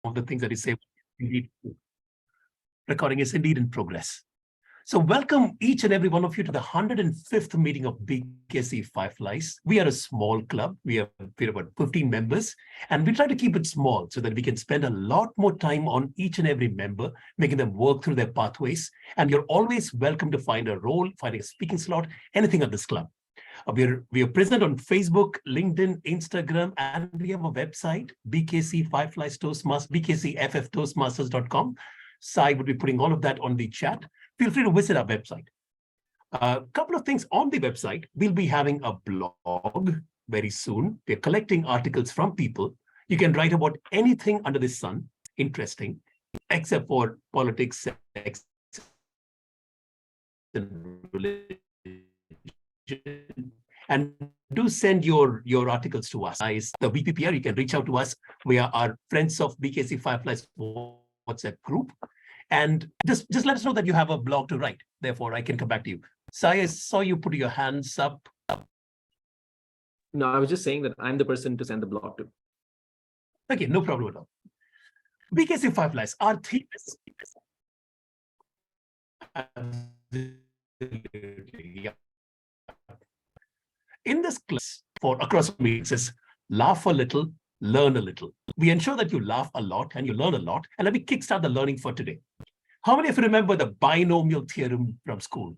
of the things that you say. Recording is indeed in progress. So welcome each and every one of you to the 105th meeting of BKC Fireflies. We are a small club. We're about 15 members, and we try to keep it small so that we can spend a lot more time on each and every member, making them work through their pathways. And you're always welcome to find a role, finding a speaking slot, anything at this club. We are present on Facebook, LinkedIn, Instagram, and we have a website, BKC Fireflies Toastmasters, bkcfftoastmasters.com. Sai would be putting all of that on the chat. Feel free to visit our website. A couple of things on the website. We'll be having a blog very soon. We're collecting articles from people. You can write about anything under the sun, interesting, except for politics, sex, and religion. And do send your articles to us. The VPPR, you can reach out to us. We are our Friends of BKC Fireflies WhatsApp group. And just let us know that you have a blog to write. Therefore, I can come back to you. Sai, I saw you put your hands up. No, I was just saying that I'm the person to send the blog to. Okay, no problem at all. BKC Fireflies, our theme is... In this class, for across meetings, is laugh a little, learn a little. We ensure that you laugh a lot and you learn a lot. And let me kickstart the learning for today. How many of you remember the binomial theorem from school?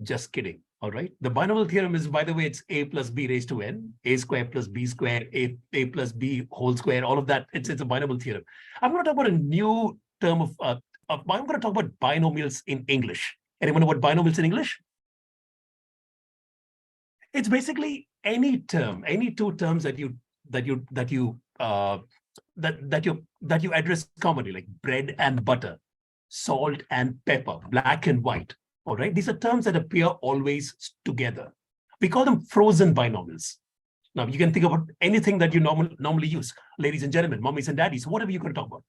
Just kidding. All right. The binomial theorem is, by the way, it's a plus b raised to n, a square plus b square, a plus b whole square, all of that. It's a binomial theorem. I'm going to talk about a new term I'm going to talk about binomials in English. Anyone know what binomials in English? It's basically any term, any two terms that you address commonly, like bread and butter, salt and pepper, black and white. All right, these are terms that appear always together. We call them frozen binomials. Now you can think about anything that you normally use, ladies and gentlemen, mommies and daddies, whatever you can talk about.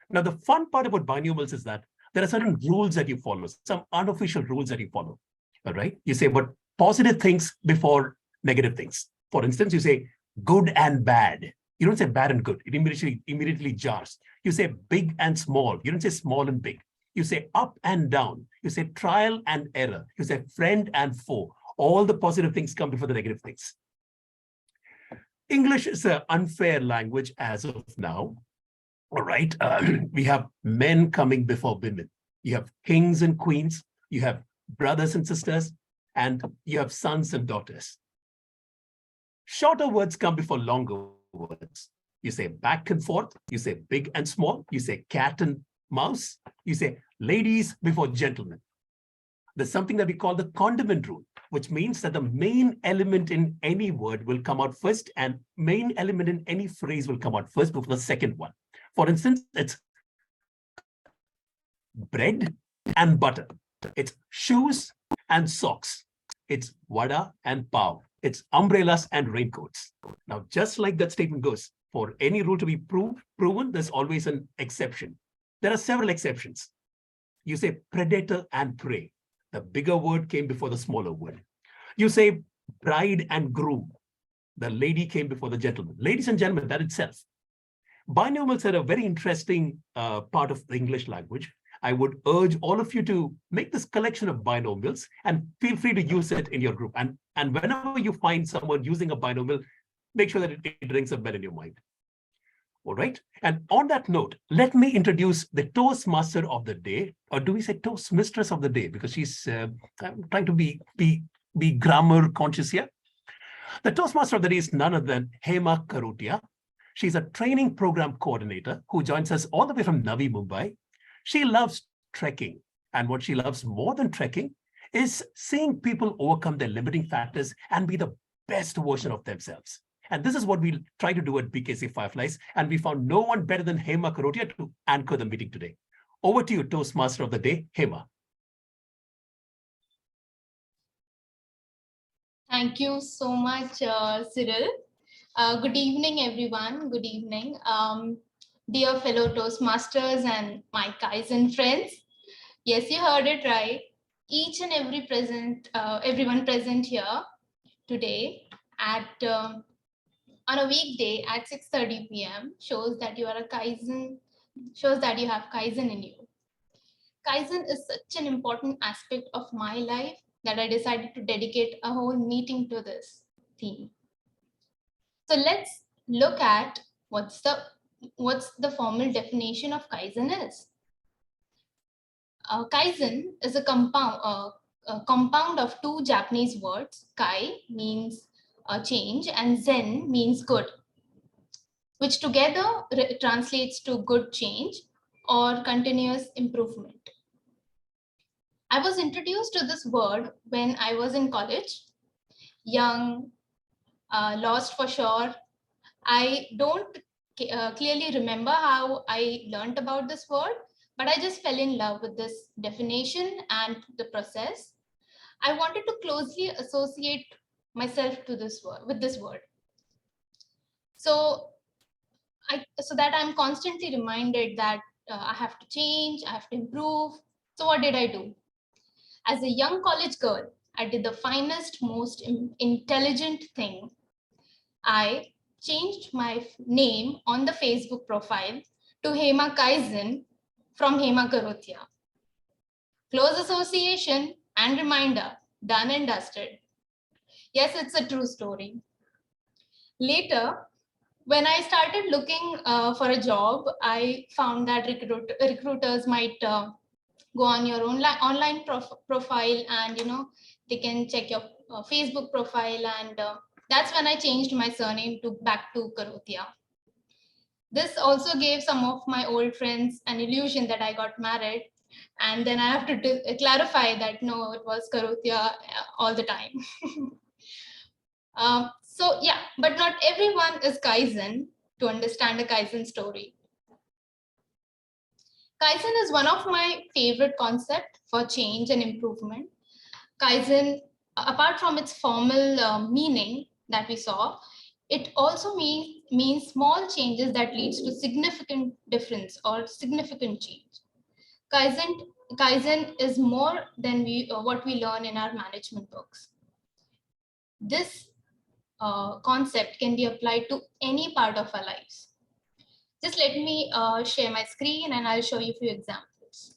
Now the fun part about binomials is that there are certain rules that you follow, some unofficial rules that you follow. All right, you say, but positive things before negative things. For instance, you say good and bad. You don't say bad and good. It immediately jars. You say big and small. You don't say small and big. You say up and down. You say trial and error. You say friend and foe. All the positive things come before the negative things. English is an unfair language as of now. All right. We have men coming before women. You have kings and queens. You have brothers and sisters. And you have sons and daughters. Shorter words come before longer words. You say back and forth. You say big and small. You say cat and mouse. You say ladies before gentlemen. There's something that we call the condiment rule, which means that the main element in any word will come out first, and main element in any phrase will come out first before the second one. For instance, it's bread and butter. It's shoes and socks. It's vada and pav. It's umbrellas and raincoats. Now, just like that statement goes, for any rule to be proven, there's always an exception. There are several exceptions. You say predator and prey. The bigger word came before the smaller word. You say bride and groom. The lady came before the gentleman. Ladies and gentlemen, that itself. Binomials are a very interesting part of the English language. I would urge all of you to make this collection of binomials and feel free to use it in your group. And whenever you find someone using a binomial, make sure that it rings a bell in your mind. All right. And on that note, let me introduce the Toastmaster of the day, or do we say Toastmistress of the day? Because she's I'm trying to be grammar conscious here. The Toastmaster of the day is none other than Hema Karotia. She's a training program coordinator who joins us all the way from Navi Mumbai. She loves trekking, and what she loves more than trekking is seeing people overcome their limiting factors and be the best version of themselves. And this is what we try to do at BKC Fireflies, and we found no one better than Hema Karotia to anchor the meeting today. Over to you, Toastmaster of the day, Hema. Thank you so much, Cyril. Good evening, everyone. Good evening. Dear fellow Toastmasters and my Kaizen friends. Yes, you heard it right. Each and everyone present here today at on a weekday at 6:30 p.m. shows that you are a Kaizen, shows that you have Kaizen in you. Kaizen is such an important aspect of my life that I decided to dedicate a whole meeting to this theme. So let's look at what's the formal definition of Kaizen is. Kaizen is a compound of two Japanese words. Kai means change and Zen means good, which together translates to good change or continuous improvement. I was introduced to this word when I was in college, young, lost for sure. I don't clearly remember how I learned about this word, but I just fell in love with this definition and the process. I wanted to closely associate myself to this word with this word. So that I'm constantly reminded that I have to change, I have to improve. So what did I do? As a young college girl, I did the finest, most intelligent thing. I changed my name on the Facebook profile to Hema Kaizen from Hema Karotia. Close association and reminder, done and dusted. Yes, it's a true story. Later, when I started looking for a job, I found that recruiters might go on your online profile and they can check your Facebook profile, and that's when I changed my surname back to Karotia. This also gave some of my old friends an illusion that I got married, and then I have to clarify that no, it was Karotia all the time. So yeah, but not everyone is Kaizen to understand a Kaizen story. Kaizen is one of my favorite concepts for change and improvement. Kaizen, apart from its formal meaning that we saw, it also means small changes that leads to significant difference or significant change. Kaizen is more than what we learn in our management books. This concept can be applied to any part of our lives. Just let me share my screen and I'll show you a few examples.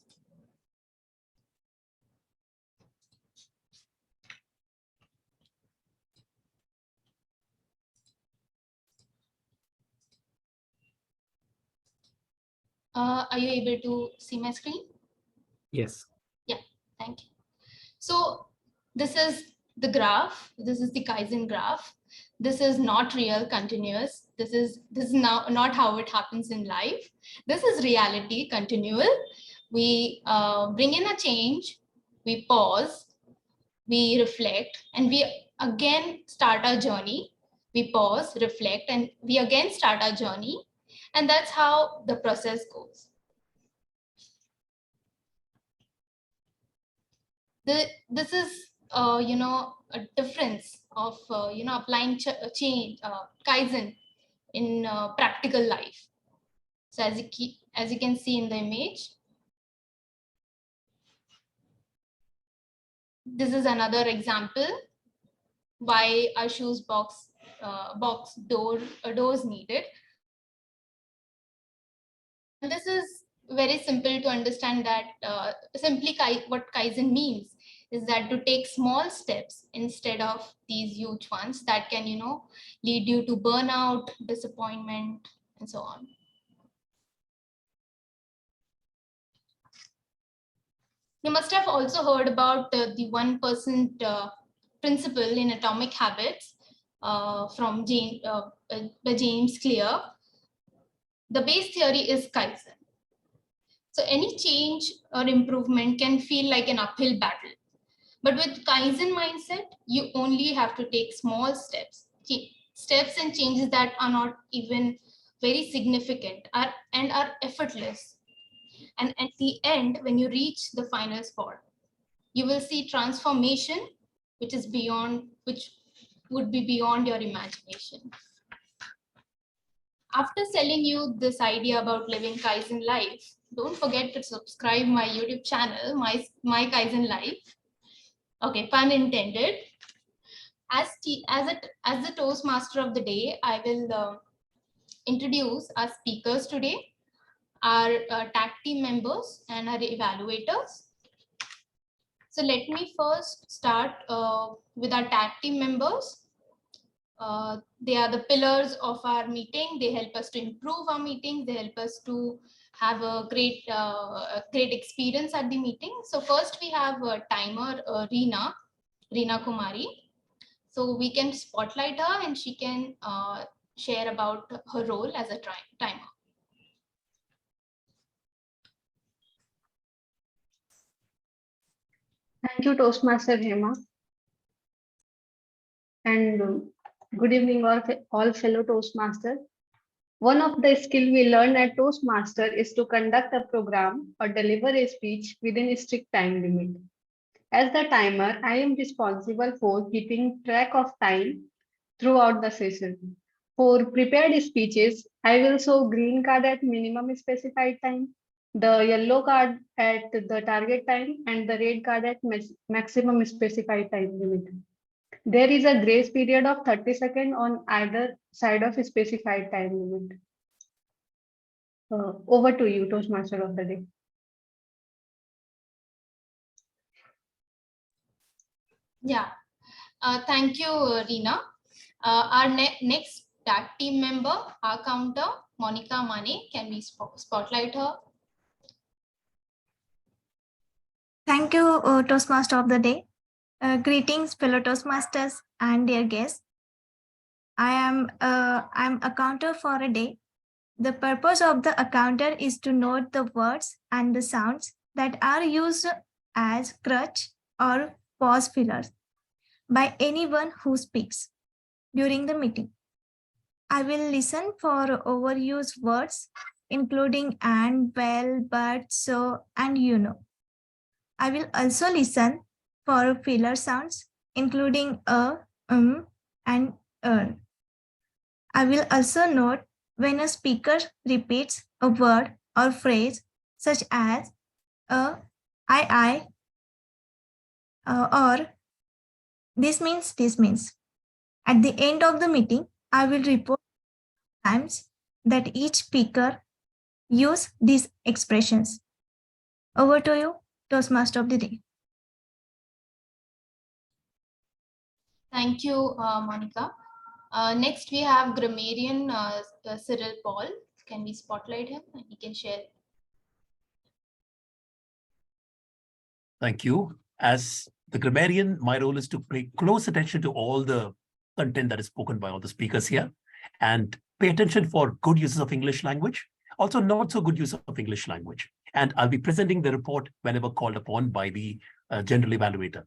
Are you able to see my screen? Yes. Yeah, thank you. So this is the graph. This is the Kaizen graph. This is not real continuous. This is now not how it happens in life. This is reality continual. We bring in a change, we pause, we reflect, and we again start our journey. We pause, reflect, and we again start our journey. And that's how the process goes. This is a difference of applying change Kaizen in practical life. So as you can see in the image, this is another example why our shoes box doors needed. And this is very simple to understand that what Kaizen means is that to take small steps instead of these huge ones that can, lead you to burnout, disappointment, and so on. You must have also heard about the 1% principle in Atomic Habits from James Clear. The base theory is Kaizen. So any change or improvement can feel like an uphill battle. But with Kaizen mindset, you only have to take small steps and changes that are not even very significant and are effortless. And at the end, when you reach the final spot, you will see transformation, which would be beyond your imagination. After selling you this idea about living Kaizen life, don't forget to subscribe my YouTube channel, my Kaizen Life. Okay, pun intended. As the Toastmaster of the day, I will introduce our speakers today, our tag team members and our evaluators. So let me first start with our tag team members. They are the pillars of our meeting. They help us to improve our meetings. They help us to have a great experience at the meeting. So first we have a timer, Reena Kumari. So we can spotlight her and she can share about her role as a timer. Thank you, Toastmaster Hema. And good evening, all fellow Toastmasters. One of the skills we learn at Toastmaster is to conduct a program or deliver a speech within a strict time limit. As the timer, I am responsible for keeping track of time throughout the session. For prepared speeches, I will show green card at minimum specified time, the yellow card at the target time, and the red card at maximum specified time limit. There is a grace period of 30 seconds on either side of a specified time limit. Over to you, Toastmaster of the day. Yeah, thank you, Reena. Our next tag team member, our counter, Monica Mane. Can we spotlight her? Thank you, Toastmaster of the day. Greetings, fellow Toastmasters and dear guests. I'm a counter for a day. The purpose of the accounter is to note the words and the sounds that are used as crutch or pause fillers by anyone who speaks during the meeting. I will listen for overused words, including and, well, but, so, and you know. I will also listen for filler sounds, including and I will also note when a speaker repeats a word or phrase such as I, or this means. At the end of the meeting, I will report times that each speaker use these expressions. Over to you, Toastmaster of the day. Thank you, Monica. Next, we have grammarian Cyril Paul. Can we spotlight him? He can share. Thank you. As the grammarian, my role is to pay close attention to all the content that is spoken by all the speakers here and pay attention for good uses of English language, also not so good use of English language. And I'll be presenting the report whenever called upon by the general evaluator.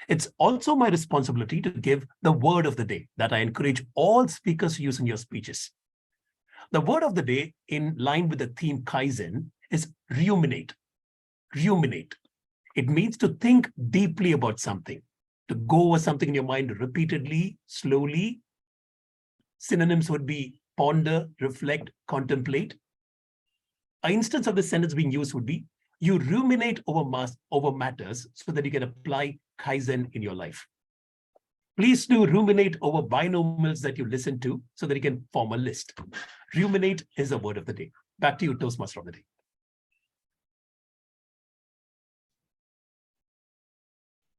It's also my responsibility to give the word of the day that I encourage all speakers to use in your speeches. The word of the day, in line with the theme Kaizen, is ruminate. Ruminate. It means to think deeply about something, to go over something in your mind repeatedly, slowly. Synonyms would be ponder, reflect, contemplate. An instance of this sentence being used would be, you ruminate over matters so that you can apply Kaizen in your life. Please do ruminate over binomials that you listen to so that you can form a list. Ruminate is the word of the day. Back to you, Toastmaster of the day.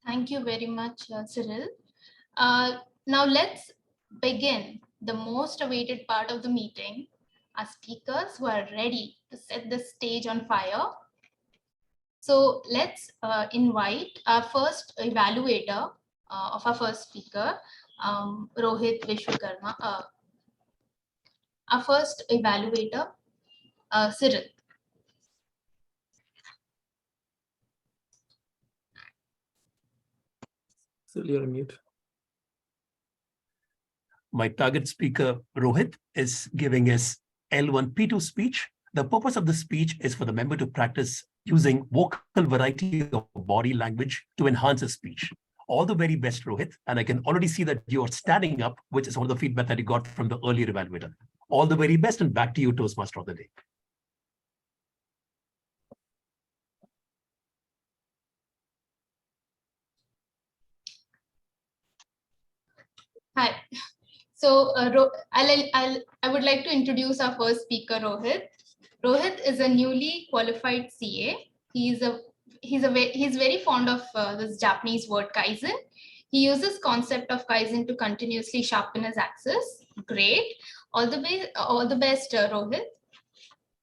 Thank you very much, Cyril. Now let's begin the most awaited part of the meeting. Our speakers who are ready to set the stage on fire. So let's invite our first evaluator of our first speaker, Rohit Vishwakarma. Our first evaluator, Cyril. Still you're on mute. My target speaker, Rohit, is giving his L1P2 speech. The purpose of the speech is for the member to practice using vocal variety of body language to enhance his speech. All the very best, Rohit. And I can already see that you're standing up, which is one of the feedback that you got from the earlier evaluator. All the very best, and back to you, Toastmaster of the day. Hi. So I would like to introduce our first speaker, Rohit. Rohit is a newly qualified CA. He's very fond of this Japanese word Kaizen. He uses concept of Kaizen to continuously sharpen his axis. Great. All the best, Rohit.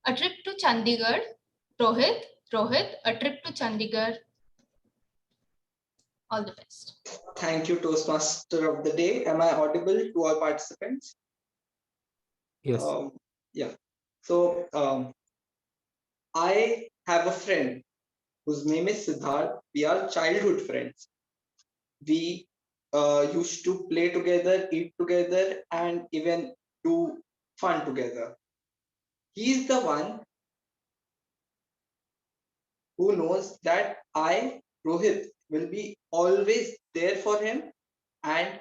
A trip to Chandigarh. Rohit, a trip to Chandigarh. All the best. Thank you, Toastmaster of the day. Am I audible to all participants? Yes. Yeah. So I have a friend whose name is Siddharth. We are childhood friends. We used to play together, eat together, and even do fun together. He's the one who knows that I, Rohit, will be always there for him, and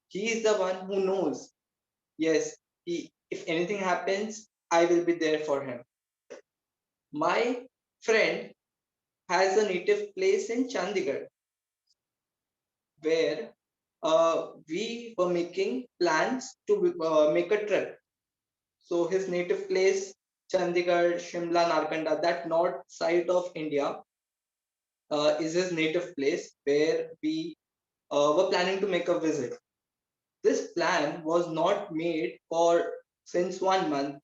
he is the one who knows, yes, if anything happens, I will be there for him. My friend has a native place in Chandigarh where we were making plans to make a trip. So his native place, Chandigarh, Shimla, Narkanda, that north side of India is his native place where we were planning to make a visit. This plan was not made for since 1 month,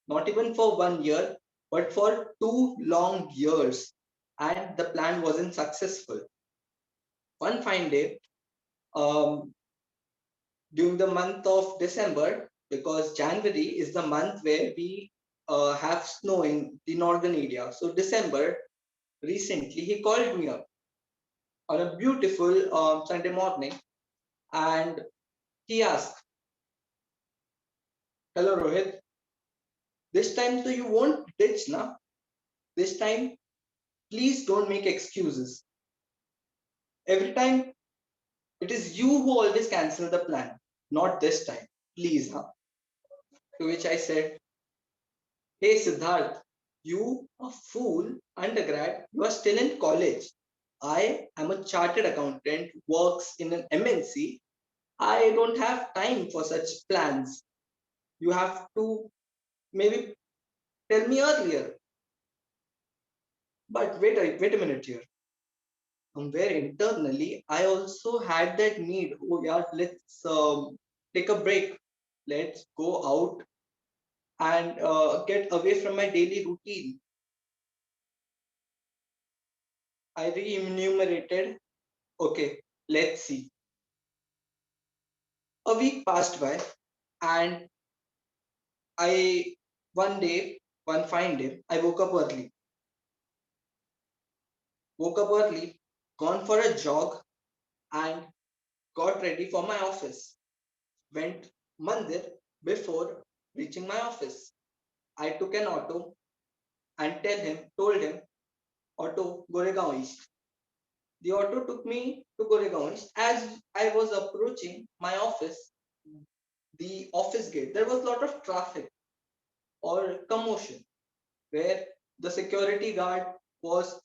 not even for 1 year, but for 2 long years. And the plan wasn't successful. One fine day, um, during the month of December, because January is the month where we have snow in the northern area. So December, recently, he called me up on a beautiful Sunday morning and he asked, "Hello Rohit, this time so you won't ditch, na? This time, please don't make excuses. Every time it is you who always cancel the plan, not this time. Please, huh?" To which I said, "Hey Siddharth, you a fool, undergrad, you are still in college. I am a chartered accountant, works in an MNC. I don't have time for such plans. You have to maybe tell me earlier." But wait a minute here. Somewhere internally, I also had that need. Oh yeah, let's take a break. Let's go out and get away from my daily routine. I re-enumerated. Okay, let's see. A week passed by, and I one fine day, I woke up early, gone for a jog, and got ready for my office. Went mandir before reaching my office. I took an auto and told him, "Auto Goregaon East." The auto took me to Goregaon East. As I was approaching my office, the office gate, there was a lot of traffic or commotion where the security guard was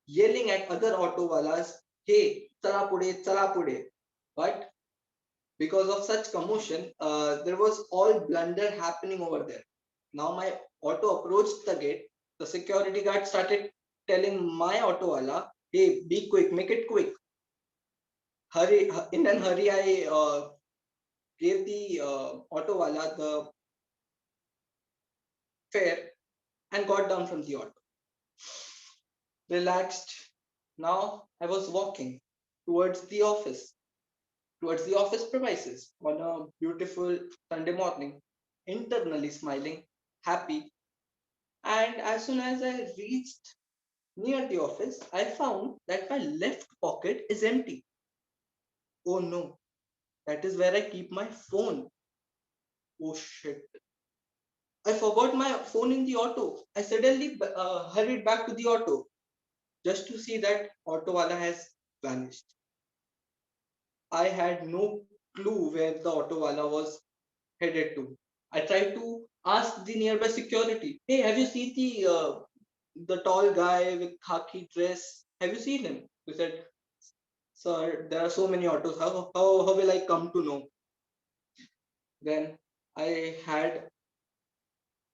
yelling at other auto walas, "Hey, chala pude, chala pude." But because of such commotion, there was all blunder happening over there. Now my auto approached the gate. The security guard started telling my auto wala, "Hey, be quick, make it quick." Hurry! In a hurry, I gave the auto wala the fare and got down from the auto. Relaxed. Now I was walking towards the office, towards the office premises on a beautiful Sunday morning, internally smiling, happy. And as soon as I reached near the office, I found that my left pocket is empty. Oh no, that is where I keep my phone. Oh shit. I forgot my phone in the auto. I suddenly hurried back to the auto just to see that auto wala has vanished. I had no clue where the auto wala was headed to. I tried to ask the nearby security, "Hey, have you seen the tall guy with khaki dress? Have you seen him?" He said, Sir, there are so many autos. How will I come to know? Then I had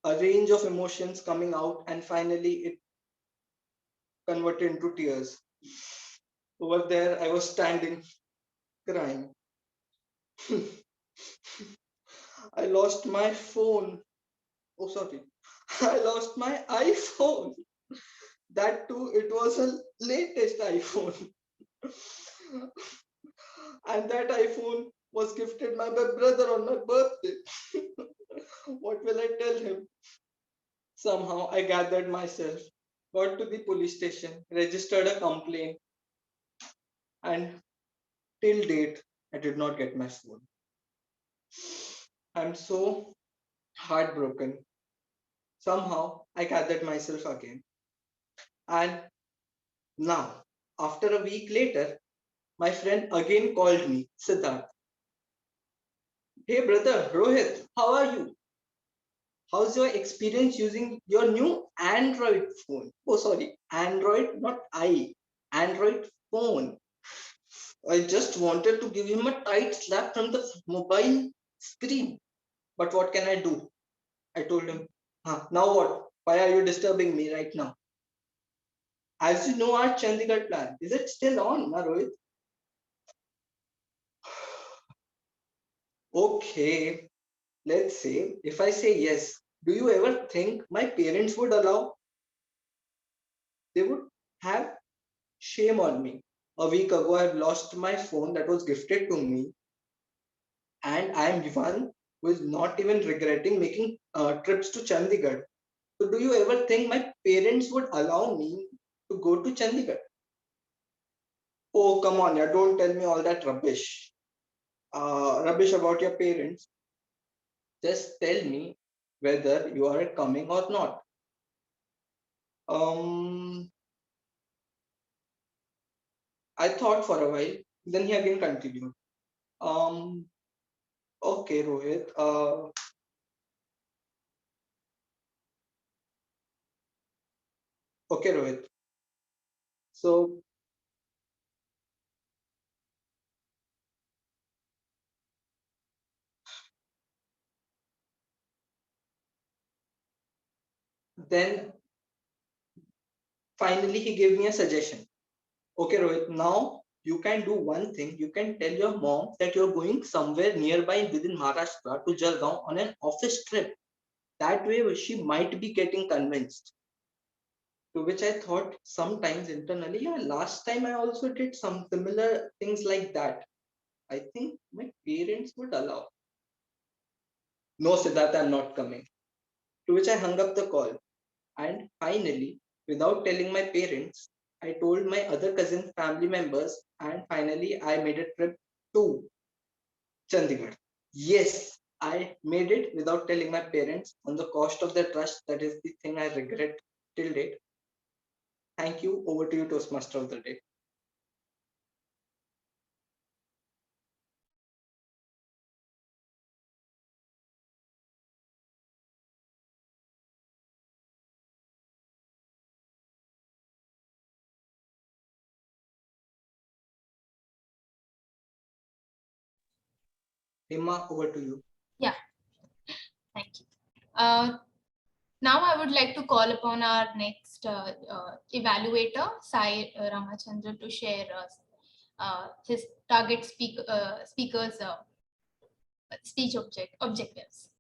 a range of emotions coming out, and finally it converted into tears. Over there, I was standing, crying. I lost my phone. Oh, sorry. I lost my iPhone. That too, it was a latest iPhone. And that iPhone was gifted by my brother on my birthday. What will I tell him? Somehow I gathered myself, got to the police station, registered a complaint, and till date, I did not get my phone. I'm so heartbroken. Somehow I gathered myself again. And now, after a week later, my friend again called me, Siddharth. Hey brother, Rohit, how are you? How's your experience using your new Android phone? Oh, sorry, Android, not Android phone. I just wanted to give him a tight slap from the mobile screen. But what can I do? I told him, now what? Why are you disturbing me right now? As you know, our Chandigarh plan, is it still on, Rohit? Okay, let's say if I say yes, do you ever think my parents would allow? They would have shame on me. A week ago, I've lost my phone that was gifted to me, and I'm one who is not even regretting making trips to Chandigarh. So, do you ever think my parents would allow me to go to Chandigarh? Oh, come on, yeah, don't tell me all that rubbish. Rubbish about your parents. Just tell me whether you are coming or not. I thought for a while, then he again continued. Okay, Rohit. Okay, Rohit. So then finally he gave me a suggestion. Okay, Rohit, now you can do one thing. You can tell your mom that you're going somewhere nearby within Maharashtra to Jalgaon on an office trip. That way she might be getting convinced. To which I thought sometimes internally, yeah, last time I also did some similar things like that. I think my parents would allow. No, Siddharth, I'm not coming. To which I hung up the call. And finally, without telling my parents, I told my other cousin family members, and finally I made a trip to Chandigarh. Yes, I made it without telling my parents on the cost of their trust. That is the thing I regret till date. Thank you. Over to you, Toastmaster of the day. Hema, over to you. Yeah, thank you. Now I would like to call upon our next evaluator, Sai Ramachandra, to share his target speaker's speech objectives.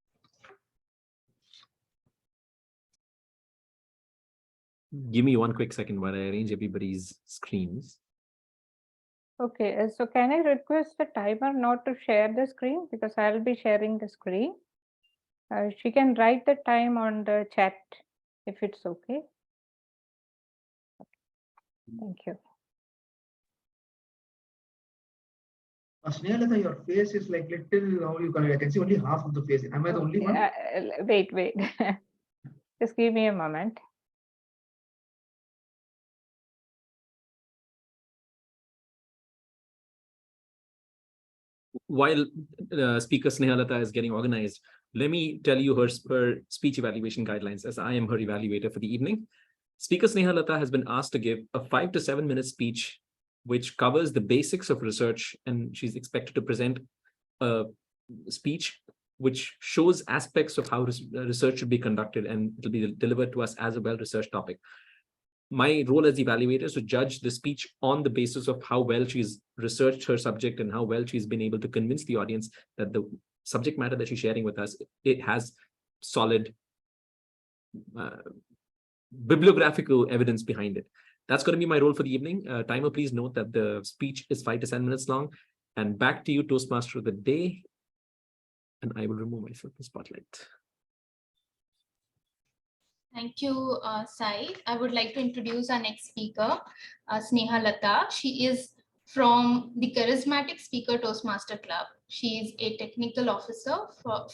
Give me one quick second while I arrange everybody's screens. Okay, so can I request the timer not to share the screen because I'll be sharing the screen. She can write the time on the chat if it's okay. Thank you. Snehalata, your face is like little, I can see only half of the face. Am I the only one? Wait. Just give me a moment. While Speaker Snehalata is getting organized, let me tell you her speech evaluation guidelines, as I am her evaluator for the evening. Speaker Snehalata has been asked to give a 5 to 7 minute speech which covers the basics of research, and she's expected to present a speech which shows aspects of how research should be conducted, and it'll be delivered to us as a well-researched topic. My role as evaluator is to judge the speech on the basis of how well she's researched her subject and how well she's been able to convince the audience that the subject matter that she's sharing with us, it has solid bibliographical evidence behind it. That's going to be my role for the evening. Timer, please note that the speech is 5 to 7 minutes long. And back to you, Toastmaster of the day. And I will remove myself from the spotlight. Thank you, Sai. I would like to introduce our next speaker, Sneha Lata. She is from the Charismatic Speaker Toastmaster Club. She is a technical officer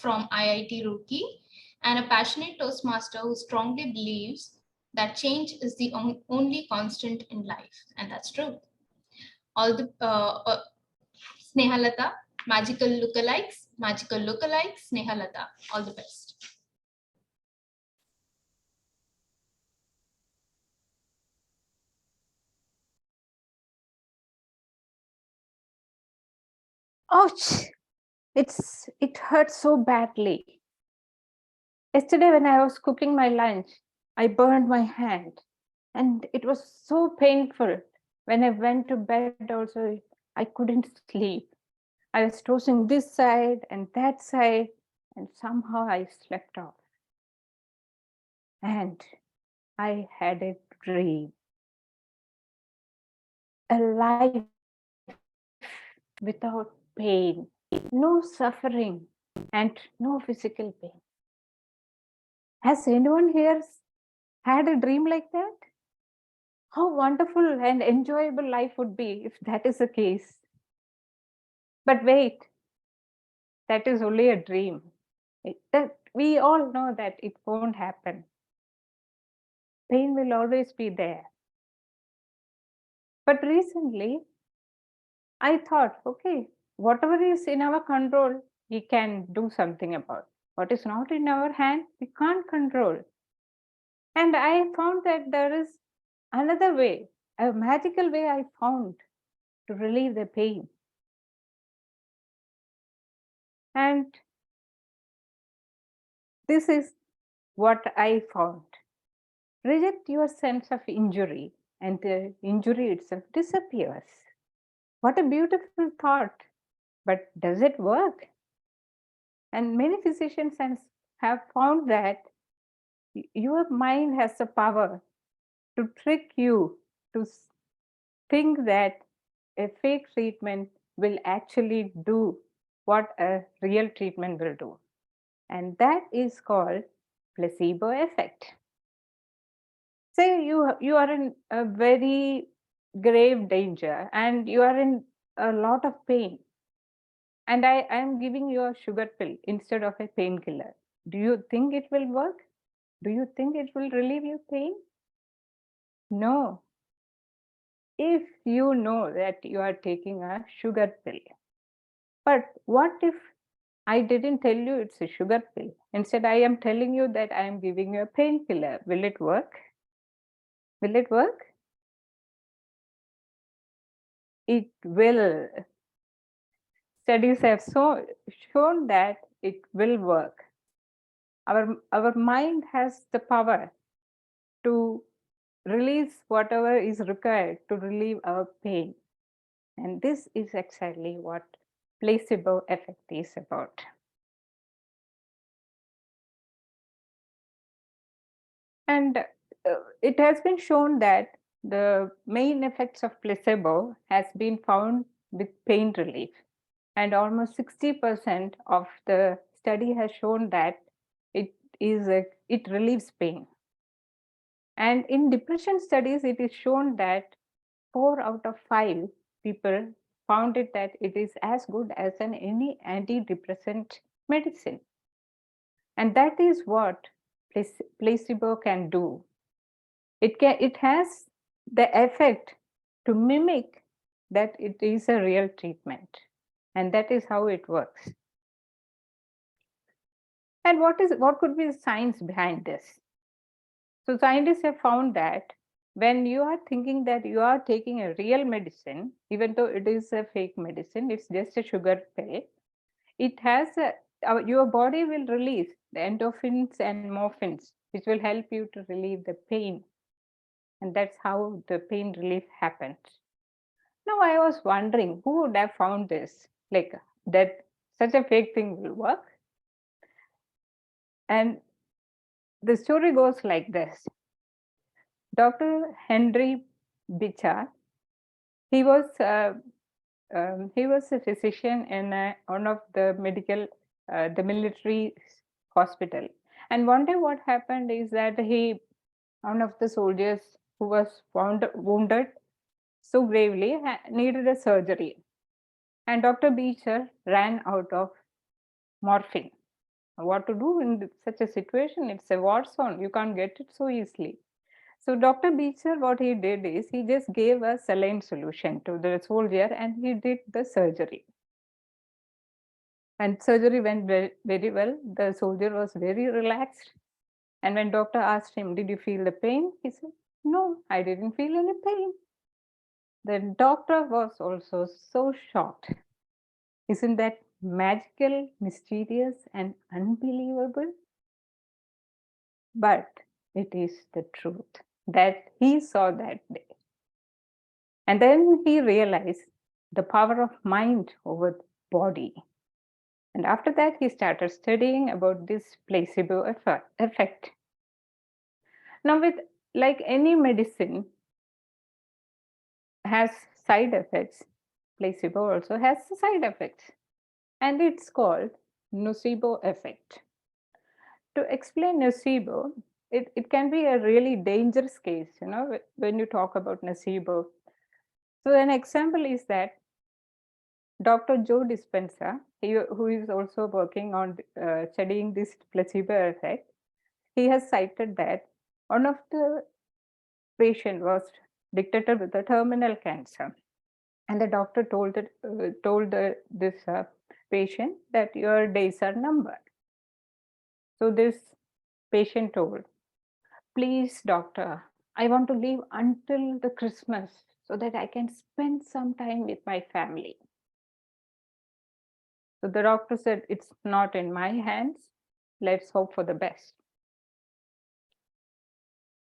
from IIT Roorkee and a passionate Toastmaster who strongly believes that change is the only constant in life. And that's true. All the Sneha Lata, magical lookalikes, Sneha Lata. All the best. Ouch! It hurts so badly. Yesterday when I was cooking my lunch, I burned my hand and it was so painful. When I went to bed also, I couldn't sleep. I was tossing this side and that side, and somehow I slept off. And I had a dream. A life without pain, no suffering, and no physical pain. Has anyone here had a dream like that? How wonderful and enjoyable life would be if that is the case. But wait, that is only a dream. That we all know that it won't happen. Pain will always be there. But recently, I thought, okay, whatever is in our control, we can do something about. What is not in our hand, we can't control. And I found that there is another way, a magical way I found to relieve the pain. And this is what I found. Reject your sense of injury, and the injury itself disappears. What a beautiful thought. But does it work? And many physicians have found that your mind has the power to trick you to think that a fake treatment will actually do what a real treatment will do. And that is called placebo effect. Say you are in a very grave danger and you are in a lot of pain. And I am giving you a sugar pill instead of a painkiller. Do you think it will work? Do you think it will relieve your pain? No. If you know that you are taking a sugar pill. But what if I didn't tell you it's a sugar pill? Instead, I am telling you that I am giving you a painkiller. Will it work? Will it work? It will. Studies have shown that it will work. Our mind has the power to release whatever is required to relieve our pain. And this is exactly what placebo effect is about. And it has been shown that the main effects of placebo has been found with pain relief. And almost 60% of the study has shown that it relieves pain. And in depression studies, it is shown that 4 out of 5 people found it that it is as good as any antidepressant medicine. And that is what placebo can do. It has the effect to mimic that it is a real treatment. And that is how it works. And what could be the science behind this? So scientists have found that when you are thinking that you are taking a real medicine, even though it is a fake medicine, it's just a sugar pill, it has your body will release the endorphins and morphins, which will help you to relieve the pain. And that's how the pain relief happens. Now, I was wondering who would have found this, like that such a fake thing will work. And the story goes like this. Dr. Henry Bichard, he was a physician in one of the the military hospital. And one day what happened is that one of the soldiers who was wounded so gravely needed a surgery. And Dr. Beecher ran out of morphine. What to do in such a situation? It's a war zone. You can't get it so easily. So Dr. Beecher, what he did is he just gave a saline solution to the soldier and he did the surgery. And surgery went very well. The soldier was very relaxed. And when doctor asked him, did you feel the pain? He said, no, I didn't feel any pain. The doctor was also so shocked. Isn't that magical, mysterious, and unbelievable? But it is the truth that he saw that day. And then he realized the power of mind over body. And after that, he started studying about this placebo effect. Now, with like any medicine has side effects, placebo also has side effects. And it's called nocebo effect. To explain nocebo, it can be a really dangerous case, when you talk about nocebo. So an example is that Dr. Joe Dispenza, who is also working on studying this placebo effect, he has cited that one of the patient was dictated with a terminal cancer. And the doctor told this patient that your days are numbered. So this patient told, please, doctor, I want to live until the Christmas so that I can spend some time with my family. So the doctor said, it's not in my hands. Let's hope for the best.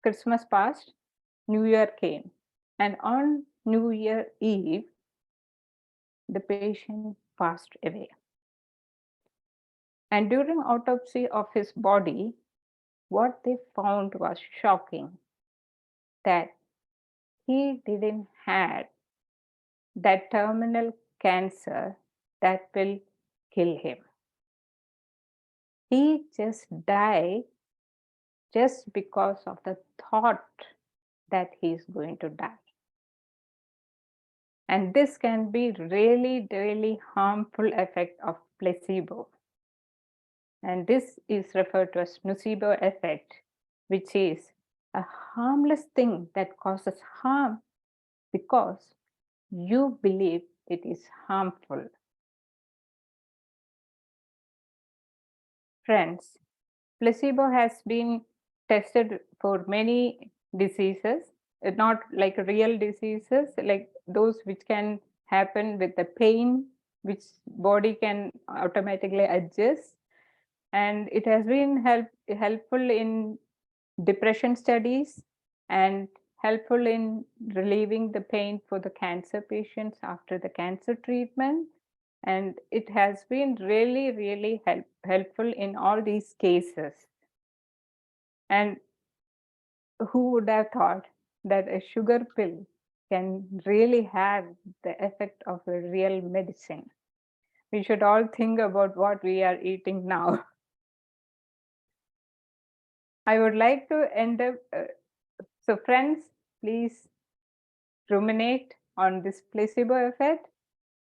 Christmas passed, New Year came. And on New Year Eve, the patient passed away. And during autopsy of his body, what they found was shocking, that he didn't have that terminal cancer that will kill him. He just died just because of the thought that he's going to die. And this can be really, really harmful effect of placebo. And this is referred to as nocebo effect, which is a harmless thing that causes harm because you believe it is harmful. Friends, placebo has been tested for many diseases, not like real diseases, like those which can happen with the pain, which body can automatically adjust. And it has been helpful in depression studies and helpful in relieving the pain for the cancer patients after the cancer treatment. And it has been really, really helpful in all these cases. And who would have thought that a sugar pill can really have the effect of a real medicine? We should all think about what we are eating now. I would like to end up, so friends, please ruminate on this placebo effect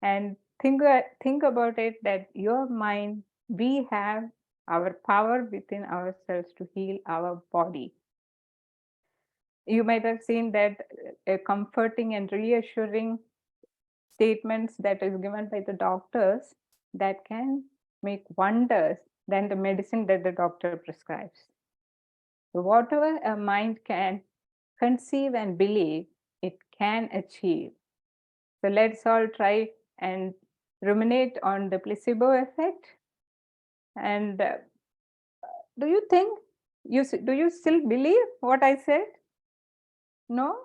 and think about it, that your mind, we have our power within ourselves to heal our body. You might have seen that a comforting and reassuring statements that is given by the doctors that can make wonders than the medicine that the doctor prescribes. So whatever a mind can conceive and believe it can achieve. So let's all try and ruminate on the placebo effect. And do you think, do you still believe what I said? No?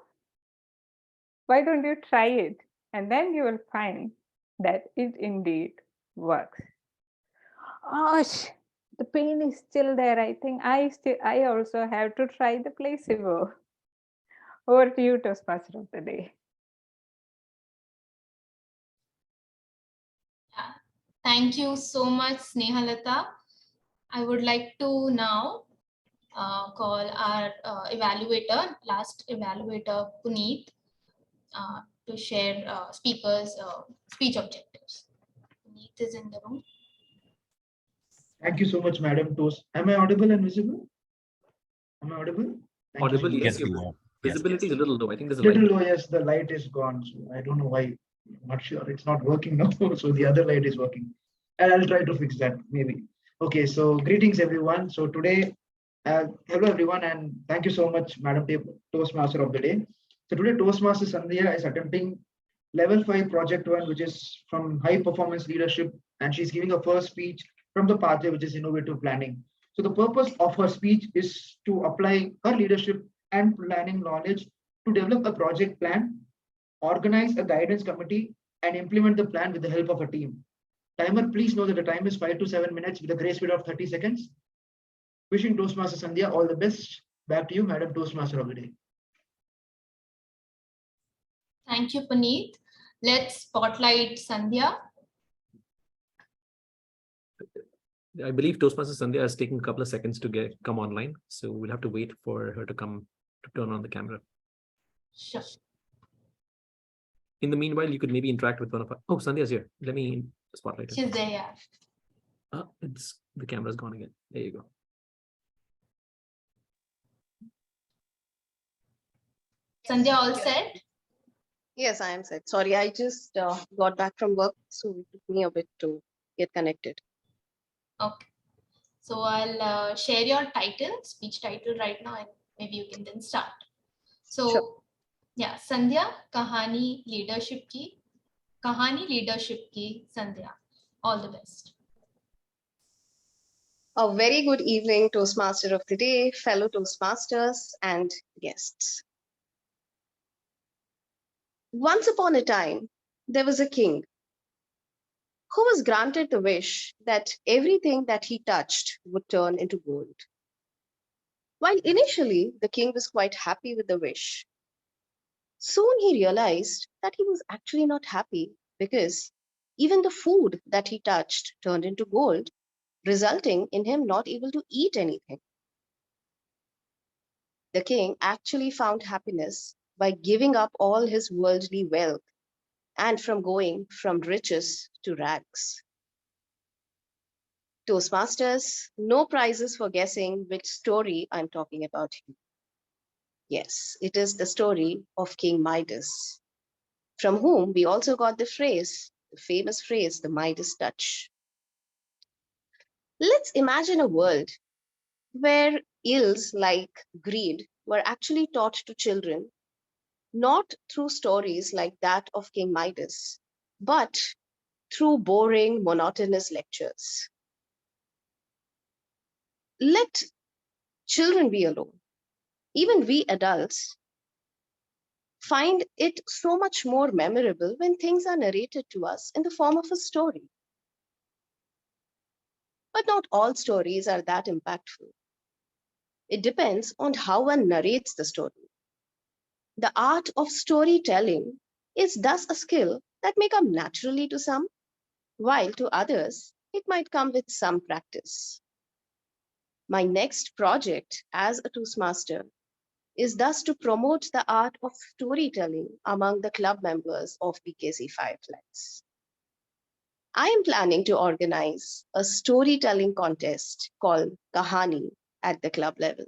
Why don't you try it? And then you will find that it indeed works. Gosh, the pain is still there. I think I also have to try the placebo. Over to you, Toastmaster of the day. Thank you so much, Snehalata. I would like to now call our evaluator, last evaluator, Puneet, to share speakers' speech objectives. Puneet is in the room. Thank you so much, Madam Toast. Am I audible and visible? Am I audible? Thank you so Audible, much. yes. you Your are. visibility is a little low. I think there's a Little light. low, yes, the light is gone. So I don't know why. I'm not sure. It's not working now. So the other light is working. And I'll try to fix that maybe. Okay, so greetings everyone. So today, hello everyone, and thank you so much, Madam Toastmaster of the day. So today Toastmaster Sandhya is attempting level 5 project 1, which is from high performance leadership, and she's giving a first speech from the pathway, which is innovative planning. So the purpose of her speech is to apply her leadership and planning knowledge to develop a project plan, organize a guidance committee, and implement the plan with the help of a team. Timer, please know that the time is 5 to 7 minutes with a grace period of 30 seconds. Wishing Toastmaster Sandhya all the best. Back to you, Madam Toastmaster of the day. Thank you, Puneet. Let's spotlight Sandhya. I believe Toastmaster Sandhya is taking a couple of seconds to come online. So we'll have to wait for her to come to turn on the camera. Sure. In the meanwhile, you could maybe interact with one of our. Oh, Sandhya's here. Let me spotlight her. She's there, yeah. The camera's gone again. There you go. Sandhya, all set? Yes, I am set. Sorry, I just got back from work, so it took me a bit to get connected. Okay. So I'll share your title, speech title right now, and maybe you can then start. So, Sure. yeah, Sandhya, Kahani Leadership Ki Sandhya. All the best. A very good evening, Toastmaster of the day, fellow Toastmasters, and guests. Once upon a time, there was a king who was granted the wish that everything that he touched would turn into gold. While initially the king was quite happy with the wish, soon he realized that he was actually not happy because even the food that he touched turned into gold, resulting in him not able to eat anything. The king actually found happiness by giving up all his worldly wealth and from going from riches to rags. Toastmasters, no prizes for guessing which story I'm talking about here. Yes, it is the story of King Midas, from whom we also got the famous phrase, the Midas touch. Let's imagine a world where ills like greed were actually taught to children, not through stories like that of King Midas, but through boring, monotonous lectures. Let children be alone. Even we adults find it so much more memorable when things are narrated to us in the form of a story. But not all stories are that impactful. It depends on how one narrates the story. The art of storytelling is thus a skill that may come naturally to some, while to others, it might come with some practice. My next project as a Toastmaster is thus to promote the art of storytelling among the club members of PKC Fireflies. I am planning to organize a storytelling contest called Kahani at the club level.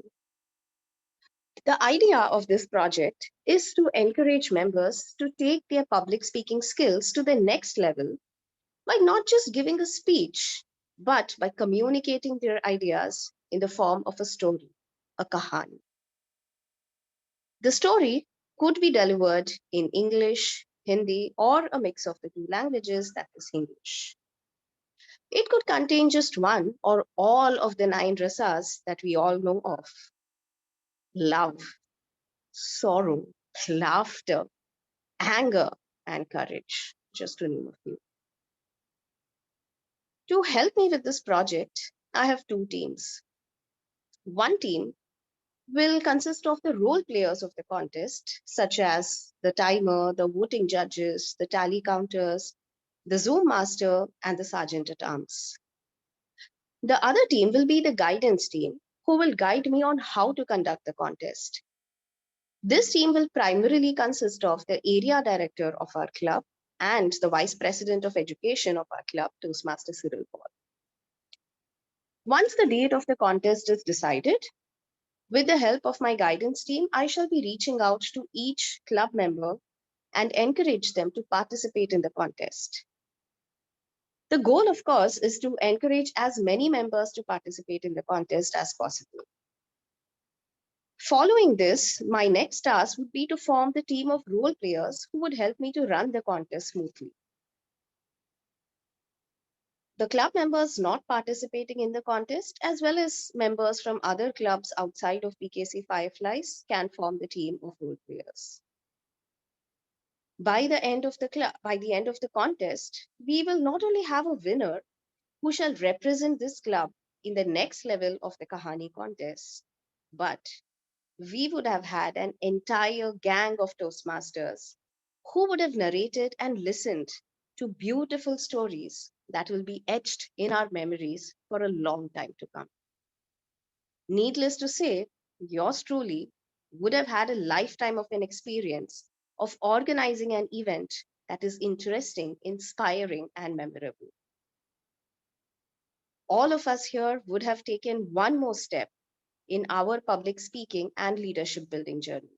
The idea of this project is to encourage members to take their public speaking skills to the next level by not just giving a speech, but by communicating their ideas in the form of a story, a kahani. The story could be delivered in English, Hindi, or a mix of the two languages, that is English. It could contain just one or all of the 9 rasas that we all know of: love, sorrow, laughter, anger, and courage, just to name a few. To help me with this project, I have 2 teams. One team will consist of the role players of the contest, such as the timer, the voting judges, the tally counters, the Zoom master, and the sergeant at arms. The other team will be the guidance team, who will guide me on how to conduct the contest. This team will primarily consist of the area director of our club and the vice president of education of our club, Toastmaster Cyril Paul. Once the date of the contest is decided, with the help of my guidance team, I shall be reaching out to each club member and encourage them to participate in the contest. The goal, of course, is to encourage as many members to participate in the contest as possible. Following this, my next task would be to form the team of role players who would help me to run the contest smoothly. The club members not participating in the contest, as well as members from other clubs outside of PKC Fireflies, can form the team of role players. By the end of the contest, we will not only have a winner who shall represent this club in the next level of the Kahani contest, but we would have had an entire gang of Toastmasters who would have narrated and listened to beautiful stories that will be etched in our memories for a long time to come. Needless to say, yours truly would have had a lifetime of an experience of organizing an event that is interesting, inspiring, and memorable. All of us here would have taken one more step in our public speaking and leadership building journey.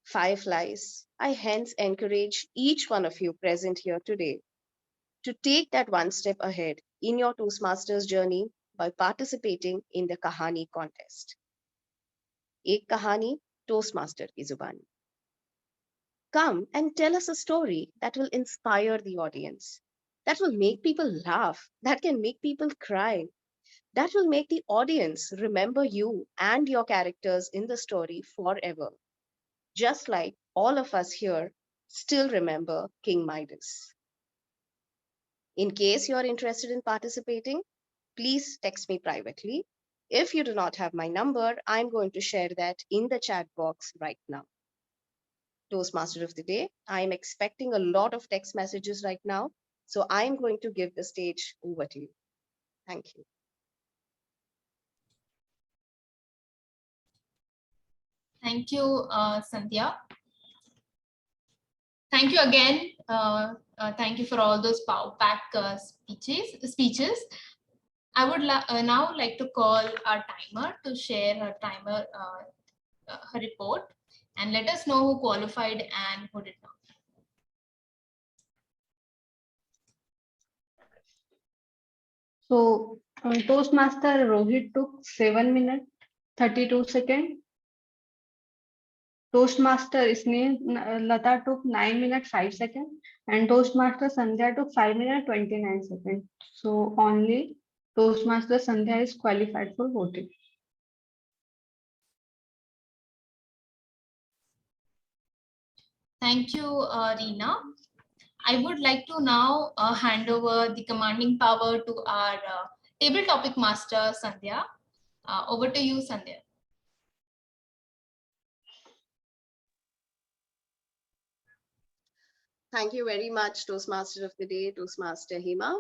Fireflies, I hence encourage each one of you present here today to take that one step ahead in your Toastmasters journey by participating in the Kahani contest. Ek Kahani, Toastmaster ki Zubani. Come and tell us a story that will inspire the audience, that will make people laugh, that can make people cry, that will make the audience remember you and your characters in the story forever, just like all of us here still remember King Midas. In case you are interested in participating, please text me privately. If you do not have my number, I'm going to share that in the chat box right now. Toastmaster of the day, I'm expecting a lot of text messages right now, so I'm going to give the stage over to you. Thank you. Thank you, Sandhya. Thank you again. Thank you for all those power-packed speeches. I would now like to call our timer to share her her report, and let us know who qualified and who did not. So Toastmaster Rohit took 7 minutes, 32 seconds. Toastmaster Lata took 9 minutes, 5 seconds. And Toastmaster Sandhya took 5 minutes, 29 seconds. So only Toastmaster Sandhya is qualified for voting. Thank you, Reena. I would like to now hand over the commanding power to our table topic master, Sandhya. Over to you, Sandhya. Thank you very much, Toastmaster of the day, Toastmaster Hema.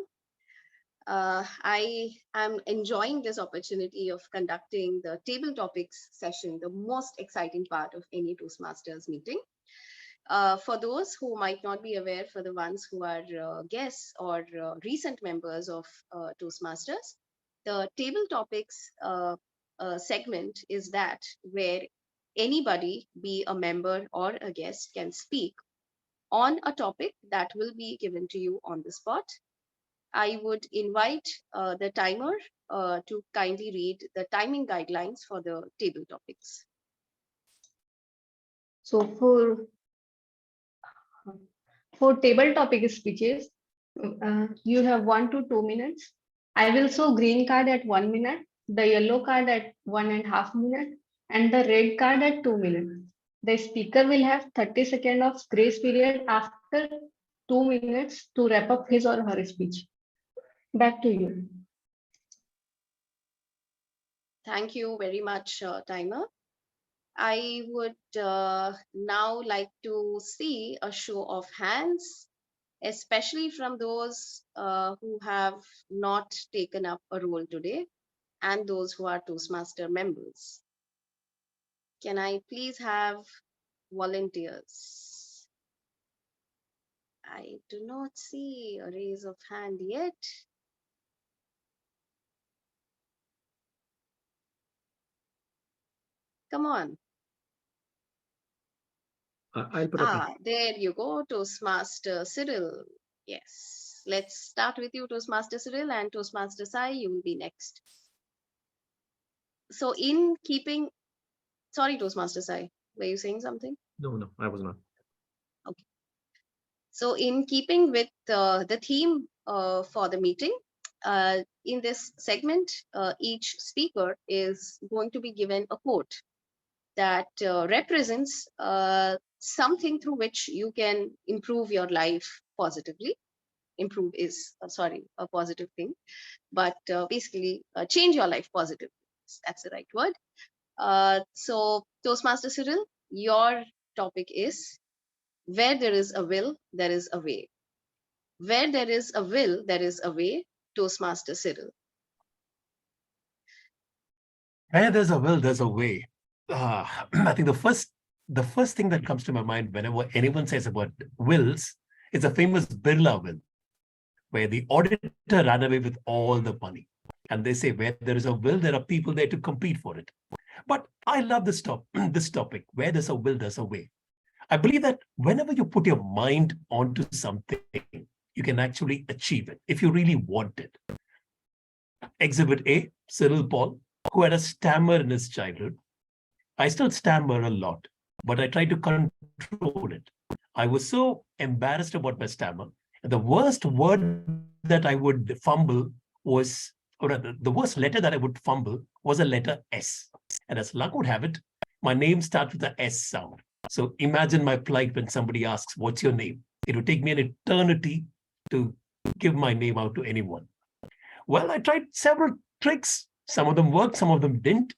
I am enjoying this opportunity of conducting the table topics session, the most exciting part of any Toastmasters meeting. For those who might not be aware, for the ones who are guests or recent members of Toastmasters, the table topics segment is that where anybody, be a member or a guest, can speak on a topic that will be given to you on the spot. I would invite the timer to kindly read the timing guidelines for the table topics. So for table topic speeches, you have 1 to 2 minutes. I will show green card at 1 minute, the yellow card at 1.5 minutes, and the red card at 2 minutes. The speaker will have 30 seconds of grace period after 2 minutes to wrap up his or her speech. Back to you. Thank you very much, Timer. I would now like to see a show of hands, especially from those who have not taken up a role today and those who are Toastmaster members. Can I please have volunteers? I do not see a raise of hand yet. Come on. I'll put up. There you go, Toastmaster Cyril. Yes, let's start with you, Toastmaster Cyril, and Toastmaster Sai, you will be next. So in keeping, sorry, Toastmaster Sai, were you saying something? No, I was not. Okay. So in keeping with the theme for the meeting, in this segment, each speaker is going to be given a quote that represents something through which you can improve your life positively. Improve is, a positive thing, but basically change your life positively. That's the right word. So Toastmaster Cyril, your topic is, where there is a will, there is a way. Where there is a will, there is a way, Toastmaster Cyril. Where there's a will, there's a way. I think the first thing that comes to my mind whenever anyone says about wills is a famous Birla will, where the auditor ran away with all the money. And they say, where there is a will, there are people there to compete for it. But I love this topic, where there's a will, there's a way. I believe that whenever you put your mind onto something, you can actually achieve it if you really want it. Exhibit A, Cyril Paul, who had a stammer in his childhood. I still stammer a lot, but I try to control it. I was so embarrassed about my stammer. And the worst word that I would fumble was, or rather, the worst letter that I would fumble was a letter S. And as luck would have it, my name starts with the S sound. So imagine my plight when somebody asks, what's your name? It would take me an eternity to give my name out to anyone. Well, I tried several tricks. Some of them worked, some of them didn't.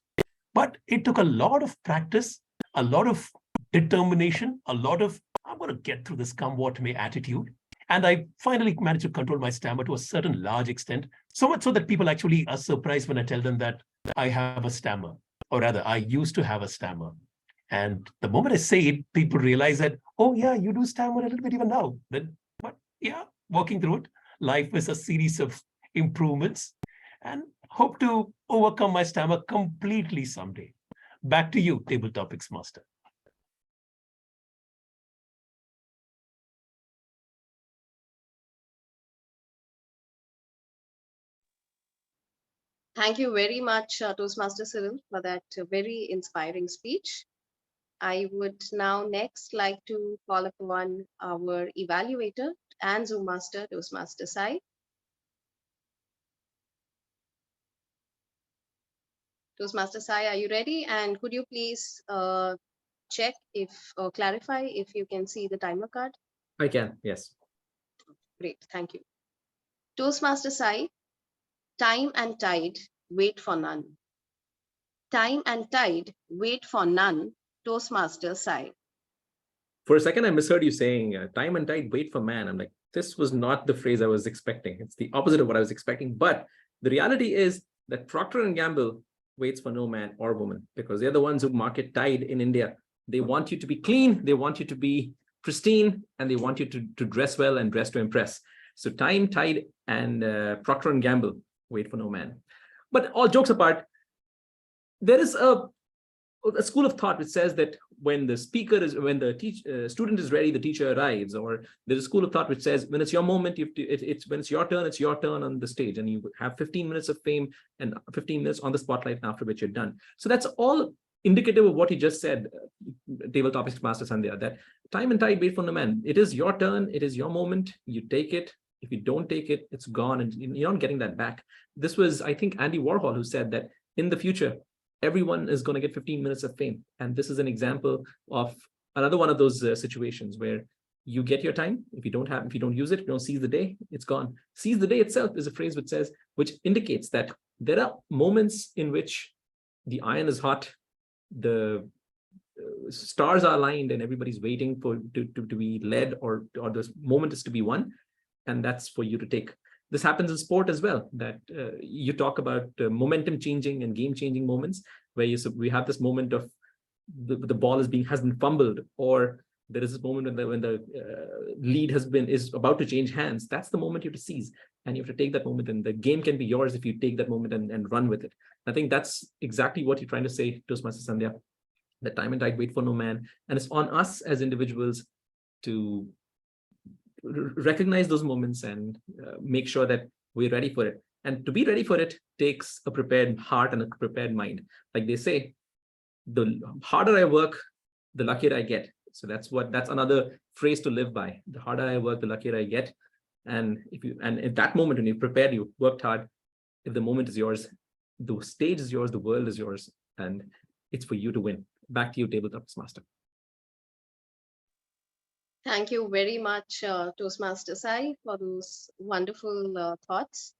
But it took a lot of practice, a lot of determination, a lot of, I'm going to get through this come what may attitude. And I finally managed to control my stammer to a certain large extent, so much so that people actually are surprised when I tell them that I have a stammer, or rather, I used to have a stammer. And the moment I say it, people realize that, oh yeah, you do stammer a little bit even now. Then, but yeah, walking through it, life is a series of improvements, and hope to overcome my stammer completely someday. Back to you, Table Topics Master. Thank you very much, Toastmaster Cyril, for that very inspiring speech. I would now next like to call upon our evaluator and Zoom master, Toastmaster Sai. Toastmaster Sai, are you ready? And could you please check if, or clarify if you can see the timer card? I can, yes. Great, thank you. Toastmaster Sai, time and tide, wait for none. Time and tide, wait for none, Toastmaster Sai. For a second, I misheard you saying, time and tide, wait for man. I'm like, this was not the phrase I was expecting. It's the opposite of what I was expecting. But the reality is that Procter & Gamble waits for no man or woman, because they're the ones who market Tide in India. They want you to be clean, they want you to be pristine, and they want you to dress well and dress to impress. So time, Tide, and Procter & Gamble wait for no man. But all jokes apart, there is a school of thought which says that when the student is ready, the teacher arrives. Or there's a school of thought which says when it's your moment, when it's your turn on the stage, and you have 15 minutes of fame and 15 minutes on the spotlight, after which you're done. So that's all indicative of what you just said, table topics master Sandhya, that time and tide wait for no man. It is your turn. It is your moment. You take it. If you don't take it, it's gone, and you're not getting that back. This was, I think, Andy Warhol who said that in the future, everyone is going to get 15 minutes of fame. And this is an example of another one of those situations where you get your time. If you don't use it, you don't seize the day, it's gone. Seize the day itself is a phrase which indicates that there are moments in which the iron is hot, the stars are aligned, and everybody's waiting to be led, or this moment is to be won, and that's for you to take. This happens in sport as well, that you talk about momentum changing and game changing moments where we have this moment of the ball has been fumbled, or there is this moment when the lead is about to change hands. That's the moment you have to seize, and you have to take that moment, and the game can be yours if you take that moment and run with it. I think that's exactly what you're trying to say, Toastmaster Sandhya, that time and tide wait for no man, and it's on us as individuals to recognize those moments and make sure that we're ready for it. And to be ready for it takes a prepared heart and a prepared mind. Like they say, the harder I work, the luckier I get. So that's another phrase to live by. The harder I work, the luckier I get. And in that moment when you prepared, you worked hard, if the moment is yours, the stage is yours, the world is yours, and it's for you to win. Back to you, Tabletop Master. Thank you very much, Toastmaster Sai, for those wonderful thoughts.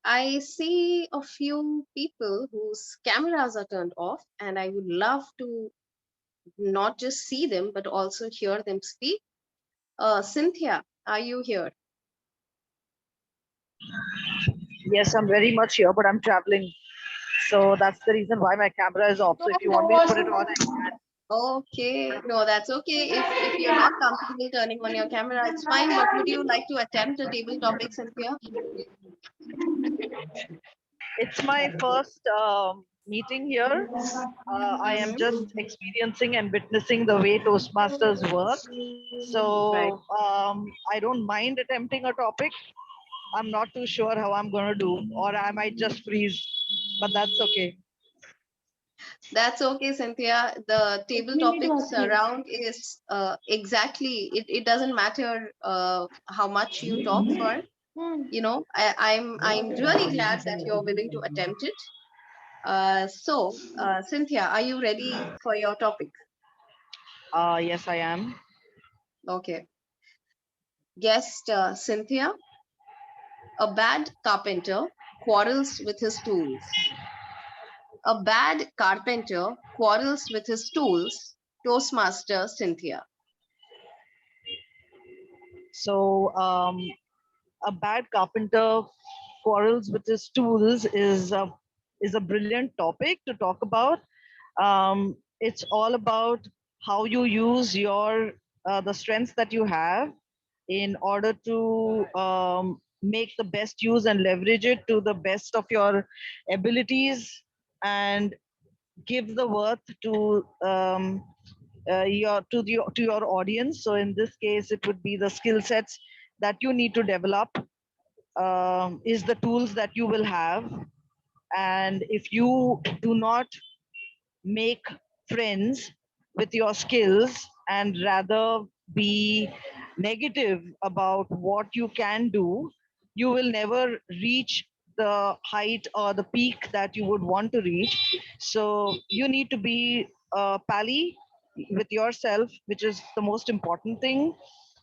I see a few people whose cameras are turned off, and I would love to not just see them, but also hear them speak. Sandhya, are you here? Yes, I'm very much here, but I'm traveling. So that's the reason why my camera is off. So if you want me to put it on, I can. Okay, no, that's okay. If you're not comfortable turning on your camera, it's fine. But would you like to attempt a table topic, Sandhya? It's my first meeting here. I am just experiencing and witnessing the way Toastmasters work. So I don't mind attempting a topic. I'm not too sure how I'm going to do, or I might just freeze, but that's okay. That's okay, Sandhya. The table topics around is exactly, it doesn't matter how much you talk for. You know, I'm really glad that you're willing to attempt it. So, Sandhya, are you ready for your topic? Yes, I am. Okay. Guest Sandhya, a bad carpenter quarrels with his tools. A bad carpenter quarrels with his tools. Toastmaster Sandhya. So a bad carpenter quarrels with his tools is a brilliant topic to talk about. It's all about how you use your the strengths that you have in order to make the best use and leverage it to the best of your abilities and give the worth to your audience. So in this case, it would be the skill sets that you need to develop, is the tools that you will have. And if you do not make friends with your skills and rather be negative about what you can do, you will never reach the height or the peak that you would want to reach. So you need to be pally with yourself, which is the most important thing.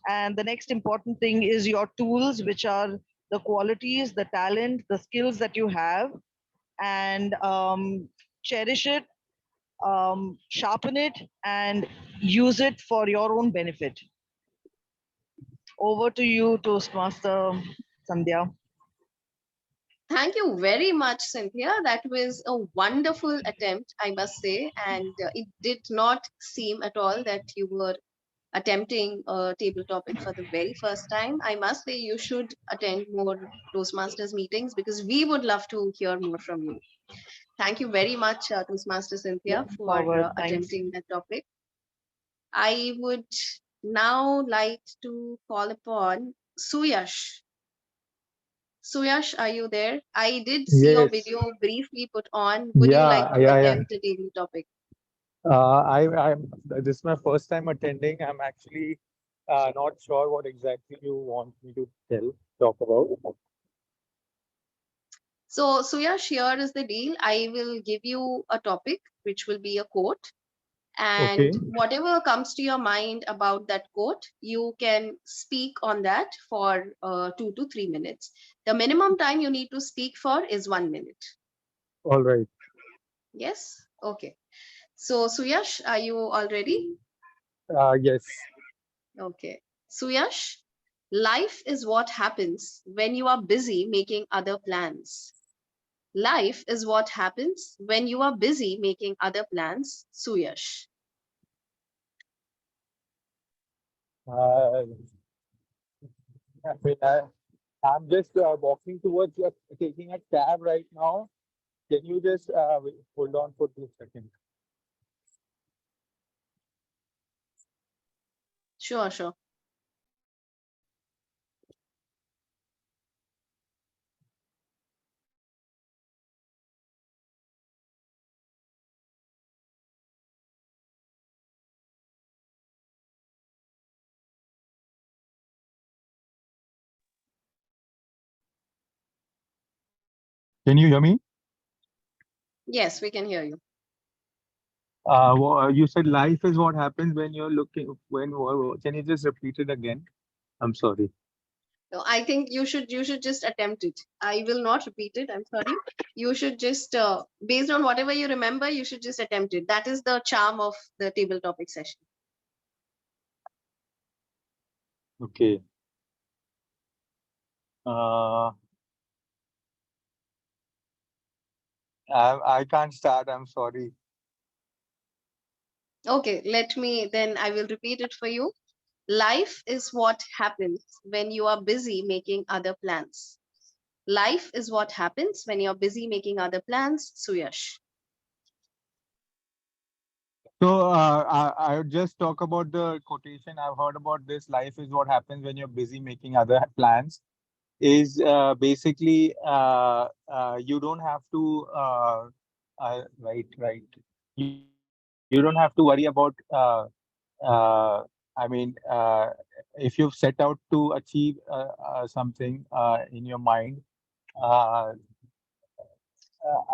And the next important thing is your tools, which are the qualities, the talent, the skills that you have, and cherish it, sharpen it, and use it for your own benefit. Over to you, Toastmaster Sandhya. Thank you very much, Sandhya. That was a wonderful attempt, I must say. And it did not seem at all that you were attempting a table topic for the very first time. I must say you should attend more Toastmasters meetings because we would love to hear more from you. Thank you very much, Toastmaster Sandhya, for attempting that topic. I would now like to call upon Suyash. Suyash, are you there? I did see your video briefly put on. Would you like to attempt a table topic? This is my first time attending. I'm actually not sure what exactly you want me to talk about. So Suyash, here is the deal. I will give you a topic, which will be a quote. And Okay. whatever comes to your mind about that quote, you can speak on that for 2 to 3 minutes. The minimum time you need to speak for is 1 minute. All right. Yes? Okay. So Suyash, are you all ready? Yes. Okay. Suyash, life is what happens when you are busy making other plans. Life is what happens when you are busy making other plans. Suyash. Uh, I mean, I'm just walking towards taking a cab right now. Can you just hold on for 2 seconds? Sure, sure. Can you hear me? Yes, we can hear you. You said life is what happens when you're looking. Can you just repeat it again? I'm sorry. No, I think you should just attempt it. I will not repeat it. I'm sorry. You should just based on whatever you remember, you should just attempt it. That is the charm of the table topic session. Okay. Uh, I can't start. I'm sorry. Okay, I will repeat it for you. Life is what happens when you are busy making other plans. Life is what happens when you're busy making other plans. Suyash. So I would just talk about the quotation. I've heard about this. Life is what happens when you're busy making other plans. Is basically you don't have to right. You don't have to worry about. Uh, I mean, if you've set out to achieve something in your mind, uh,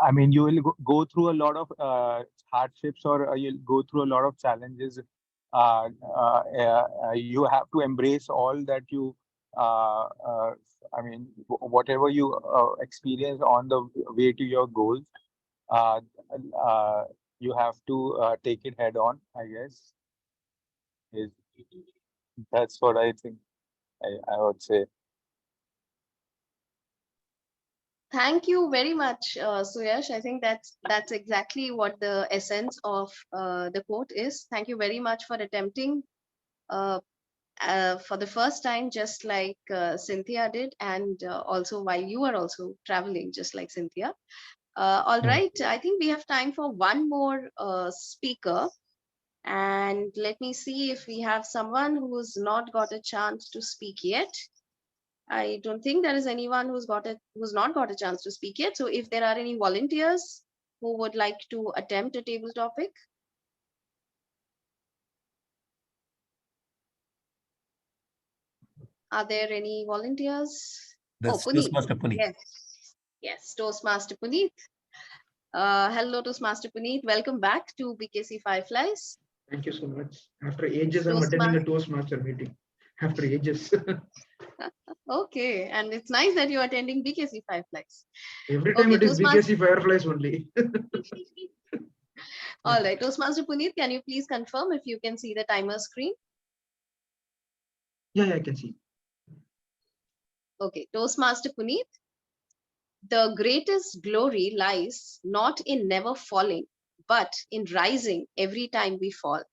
I mean, you will go through a lot of hardships, or you'll go through a lot of challenges. You have to embrace all that you, I mean, whatever you experience on the way to your goals, uh, uh, you have to take it head on, I guess. Is That's what I think I would say. Thank you very much, Suyash. I think that's exactly what the essence of the quote is. Thank you very much for attempting for the first time, just like Cynthia did, and also while you are also traveling, just like Cynthia. All right, I think we have time for one more speaker. And let me see if we have someone who's not got a chance to speak yet. I don't think there is anyone who's not got a chance to speak yet. So if there are any volunteers who would like to attempt a table topic. Are there any volunteers? That's Puneet. Toastmaster Puneet. Yes, Toastmaster Puneet. Hello, Toastmaster Puneet. Welcome back to BKC Fireflies. Thank you so much. After ages, I'm attending a Toastmaster meeting. After ages. Okay, and it's nice that you're attending BKC Fireflies. Every time it is BKC Fireflies only. All right, Toastmaster Puneet, can you please confirm if you can see the timer screen? Yeah, I can see. Okay, Toastmaster Puneet, the greatest glory lies not in never falling, but in rising every time we fall.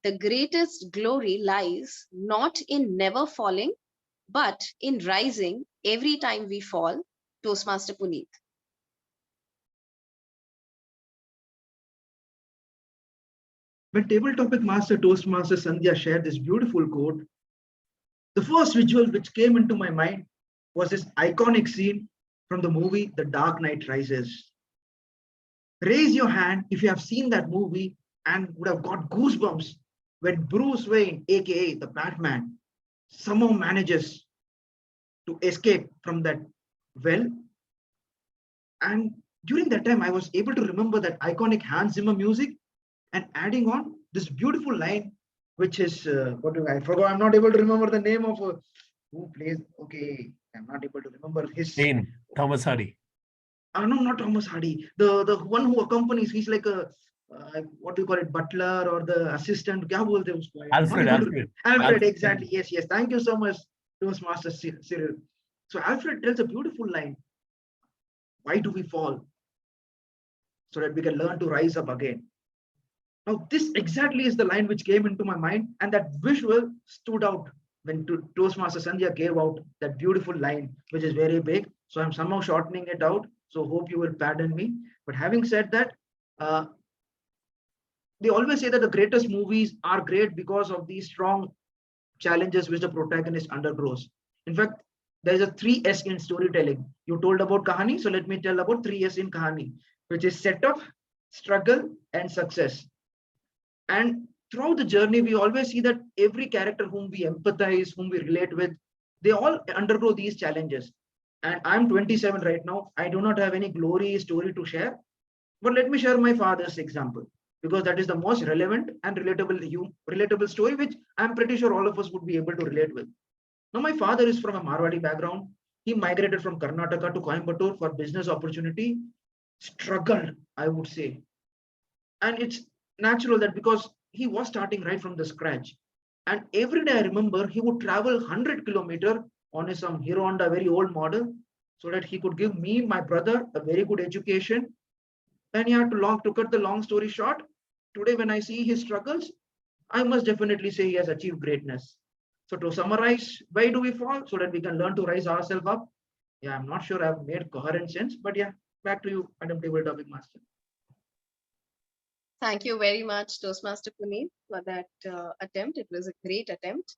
The greatest glory lies not in never falling, but in rising every time we fall. Toastmaster Puneet. When table topic master Toastmaster Sandhya shared this beautiful quote, the first visual which came into my mind was this iconic scene from the movie The Dark Knight Rises. Raise your hand if you have seen that movie and would have got goosebumps when Bruce Wayne, aka the Batman, somehow manages to escape from that well. And during that time, I was able to remember that iconic Hans Zimmer music and adding on this beautiful line, which is what do I forgot? I'm not able to remember the name of who plays. Okay, I'm not able to remember his. Thomas Hardy. No, not Thomas Hardy. The one who accompanies. He's like a what do you call it, butler or the assistant? Alfred. Exactly. Yes. Thank you so much, Toastmaster Cyril. So Alfred tells a beautiful line. Why do we fall? So that we can learn to rise up again. Now, this exactly is the line which came into my mind, and that visual stood out when Toastmaster Sandhya gave out that beautiful line, which is very big. So I'm somehow shortening it out. So hope you will pardon me. But having said that, they always say that the greatest movies are great because of these strong challenges which the protagonist undergoes. In fact, there is a 3S in storytelling. You told about Kahani, so let me tell about 3S in Kahani, which is setup, struggle, and success. And throughout the journey, we always see that every character whom we empathize, whom we relate with, they all undergo these challenges. And I'm 27 right now. I do not have any glory story to share, but let me share my father's example, because that is the most relevant and relatable story, which I'm pretty sure all of us would be able to relate with. Now, my father is from a Marwadi background. He migrated from Karnataka to Coimbatore for business opportunity, struggled, I would say. And it's natural that because he was starting right from the scratch. And every day I remember he would travel 100 kilometers on his Hero Honda, very old model, so that he could give me, my brother, a very good education. And he had to cut the long story short. Today, when I see his struggles, I must definitely say he has achieved greatness. So to summarize, why do we fall? So that we can learn to rise ourselves up. Yeah, I'm not sure I've made coherent sense, but yeah, back to you, Madam Table Topic Master. Thank you very much, Toastmaster Puneet, for that attempt. It was a great attempt.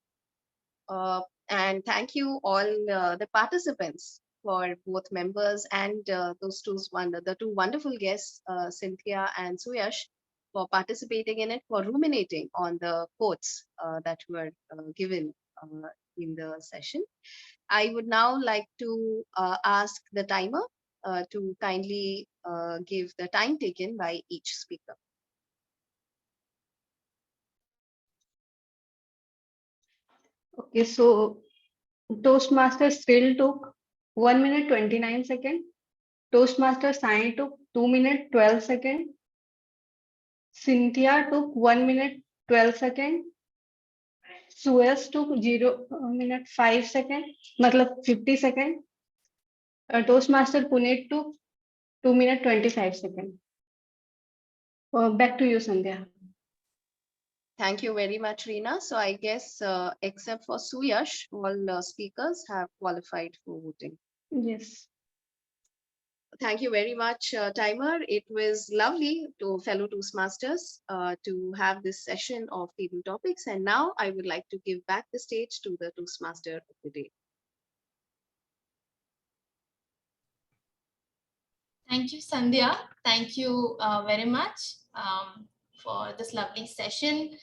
And thank you all the participants, for both members and the two wonderful guests, Cynthia and Suyash, for participating in it, for ruminating on the quotes that were given in the session. I would now like to ask the timer to kindly give the time taken by each speaker. Okay, so Toastmaster Cyril took 1 minute 29 seconds. Toastmaster Sai took 2 minutes 12 seconds. Cynthia took 1 minute 12 seconds. Suez took 0 minute 5 seconds, matlab 50 seconds. Toastmaster Puneet took 2 minute 25 seconds. Back to you, Sandhya. Thank you very much, Reena. So I guess except for Suyash, all speakers have qualified for voting. Yes. Thank you very much, Timer. It was lovely to fellow Toastmasters to have this session of table topics. And now I would like to give back the stage to the Toastmaster of the day. Thank you, Sandhya. Thank you very much for this lovely session.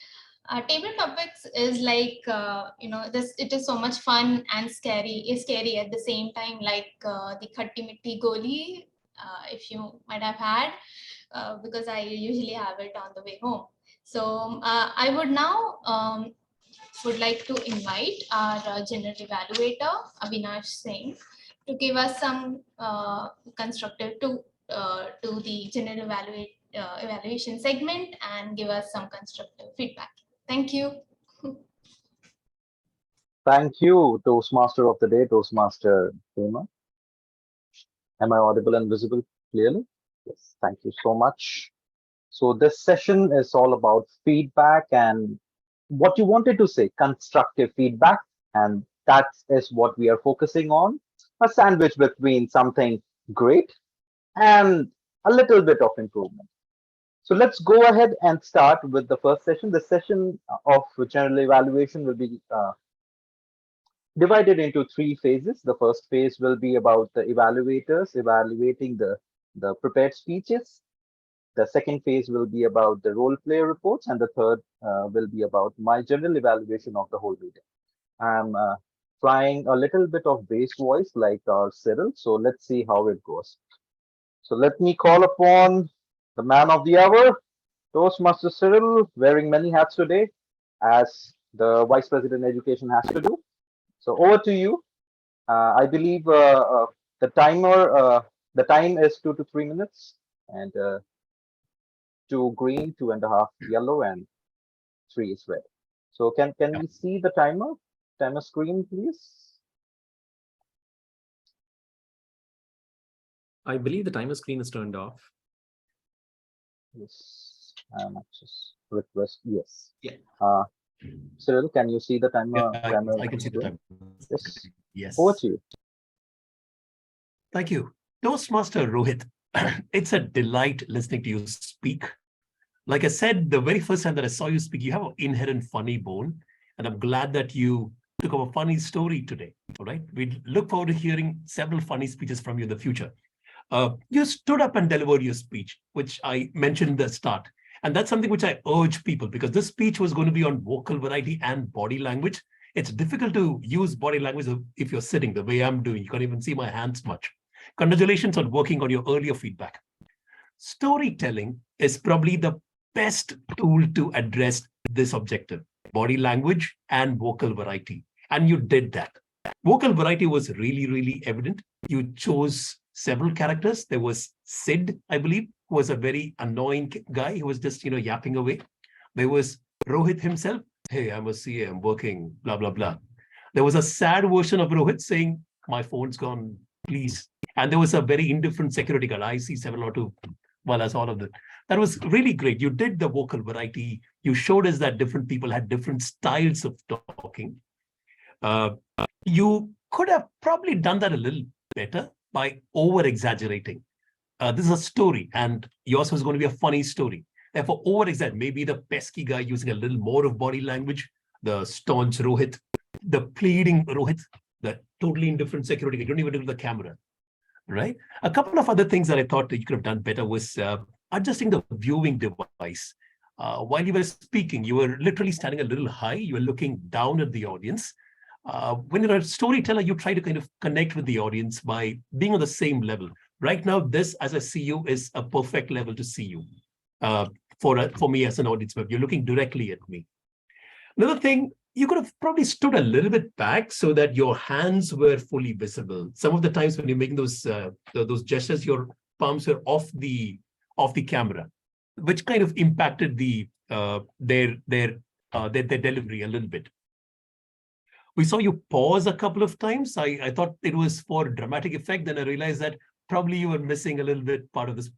Table topics is like, it is so much fun and scary at the same time, like the Khatti Mitti Goli, if you might have had, because I usually have it on the way home. So I would now would like to invite our general evaluator, Avinash Singh, to give us some constructive to the general evaluation segment and give us some constructive feedback. Thank you. Thank you, Toastmaster of the day, Toastmaster Hema. Am I audible and visible clearly? Yes, thank you so much. So this session is all about feedback and what you wanted to say, constructive feedback. And that is what we are focusing on, a sandwich between something great and a little bit of improvement. So let's go ahead and start with the first session. The session of general evaluation will be divided into 3 phases. The first phase will be about the evaluators evaluating the prepared speeches. The second phase will be about the role play reports, and the third will be about my general evaluation of the whole meeting. I'm trying a little bit of bass voice like our Cyril, so let's see how it goes. So let me call upon the man of the hour, Toastmaster Cyril, wearing many hats today, as the Vice President Education has to do. So over to you. I believe the the time is 2 to 3 minutes, and 2 green, 2.5 yellow, and 3 is red. So can we see the timer screen, please? I believe the timer screen is turned off. Yes, I'm just request. Yes. Yeah. Cyril, can you see the timer? Yeah, I can see the screen? timer. Yes. Yes. Over to you. Thank you. Toastmaster Rohit, it's a delight listening to you speak. Like I said, the very first time that I saw you speak, you have an inherent funny bone, and I'm glad that you took up a funny story today. All right. We look forward to hearing several funny speeches from you in the future. You stood up and delivered your speech, which I mentioned in the start. And that's something which I urge people, because this speech was going to be on vocal variety and body language. It's difficult to use body language if you're sitting the way I'm doing. You can't even see my hands much. Congratulations on working on your earlier feedback. Storytelling is probably the best tool to address this objective, body language and vocal variety. And you did that. Vocal variety was really, really evident. You chose several characters. There was Sid, I believe, who was a very annoying guy. He was just, yapping away. There was Rohit himself. Hey, I'm a CA, I'm working, blah, blah, blah. There was a sad version of Rohit saying, my phone's gone, please. And there was a very indifferent security guard, IC702, well, as all of that. That was really great. You did the vocal variety. You showed us that different people had different styles of talking. You could have probably done that a little better by over-exaggerating. This is a story, and yours was going to be a funny story. Therefore, over-exaggerate. Maybe the pesky guy using a little more of body language, the staunch Rohit, the pleading Rohit, the totally indifferent security guy. You don't even look at the camera, right? A couple of other things that I thought that you could have done better was adjusting the viewing device. While you were speaking, you were literally standing a little high. You were looking down at the audience. When you're a storyteller, you try to kind of connect with the audience by being on the same level. Right now, this, as I see you, is a perfect level to see you. For me as an audience member, you're looking directly at me. Another thing, you could have probably stood a little bit back so that your hands were fully visible. Some of the times when you're making those gestures, your palms were off the camera, which kind of impacted their delivery a little bit. We saw you pause a couple of times. I thought it was for dramatic effect. Then I realized that probably you were missing a little bit part of this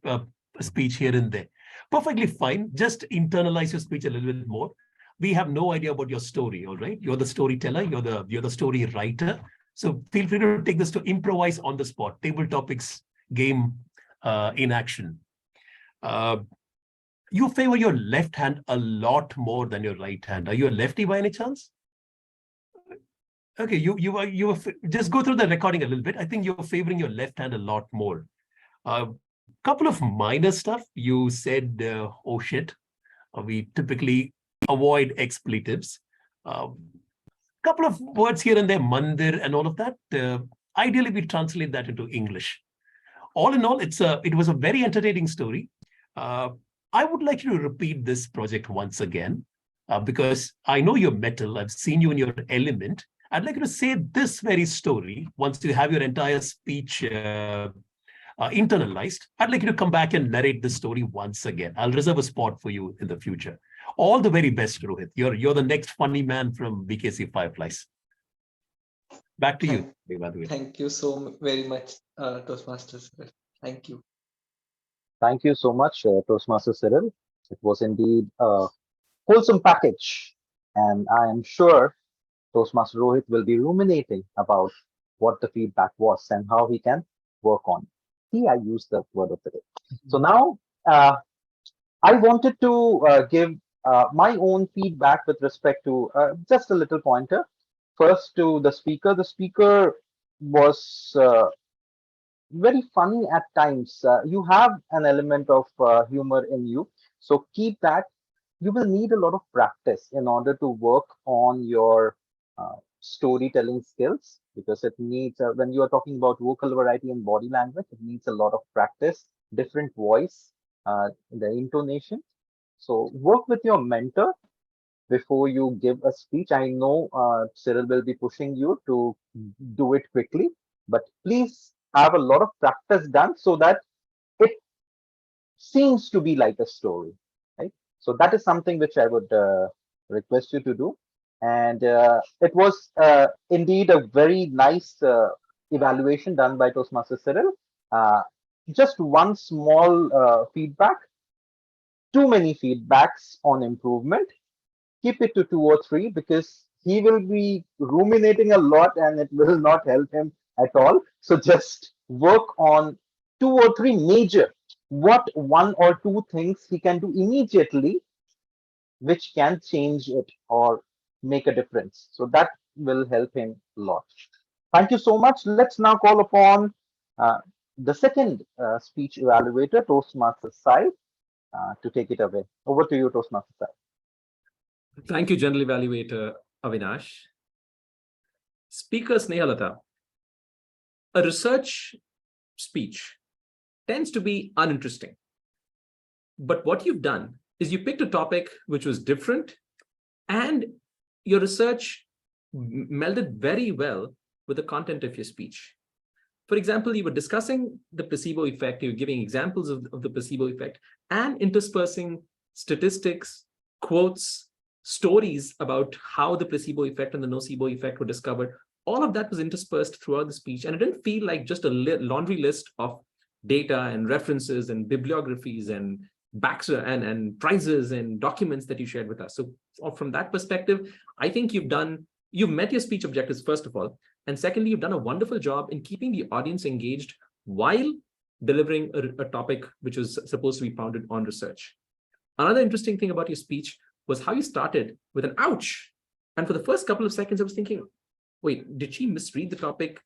speech here and there. Perfectly fine. Just internalize your speech a little bit more. We have no idea about your story, all right? You're the storyteller, you're the story writer. So feel free to take this to improvise on the spot, table topics game in action. You favor your left hand a lot more than your right hand. Are you a lefty by any chance? Okay, you just go through the recording a little bit. I think you're favoring your left hand a lot more. Couple of minor stuff. You said, oh shit. We typically avoid expletives. Couple of words here and there, mandir and all of that. Ideally, we translate that into English. All in all, it was a very entertaining story. I would like you to repeat this project once again, because I know your mettle. I've seen you in your element. I'd like you to say this very story once you have your entire speech internalized. I'd like you to come back and narrate the story once again. I'll reserve a spot for you in the future. All the very best, Rohit. You're the next funny man from BKC Fireflies. Back to you. Thank you so very much, Toastmasters. Thank you. Thank you so much, Toastmaster Cyril. It was indeed a wholesome package, and I am sure Toastmaster Rohit will be ruminating about what the feedback was and how he can work on. See, I used the word of the day. So now I wanted to give my own feedback with respect to just a little pointer. First, to the speaker. The speaker was very funny at times. You have an element of humor in you, so keep that. You will need a lot of practice in order to work on your storytelling skills, because it needs, when you are talking about vocal variety and body language, it needs a lot of practice, different voice, the intonation. So work with your mentor before you give a speech. I know Cyril will be pushing you to do it quickly, but please have a lot of practice done so that it seems to be like a story, right? So that is something which I would request you to do. And it was indeed a very nice evaluation done by Toastmaster Cyril. Uh, just one small feedback, too many feedbacks on improvement. Keep it to 2 or 3, because he will be ruminating a lot and it will not help him at all. So just work on 2 or 3 major, what 1 or 2 things he can do immediately, which can change it or make a difference. So that will help him a lot. Thank you so much. Let's now call upon uh, the second speech evaluator, Toastmaster Sai, to take it away. Over to you, Toastmaster Sai. Thank you, General Evaluator Avinash. Speaker Snehalata, a research speech tends to be uninteresting. But what you've done is you picked a topic which was different, and your research melded very well with the content of your speech. For example, you were discussing the placebo effect, you were giving examples of the placebo effect and interspersing statistics, quotes, stories about how the placebo effect and the nocebo effect were discovered. All of that was interspersed throughout the speech, and it didn't feel like just a laundry list of data and references and bibliographies and backs and prizes and documents that you shared with us. So from that perspective, I think you've met your speech objectives, first of all. And secondly, you've done a wonderful job in keeping the audience engaged while delivering a topic which was supposed to be founded on research. Another interesting thing about your speech was how you started with an ouch. And for the first couple of seconds, I was thinking, wait, did she misread the topic?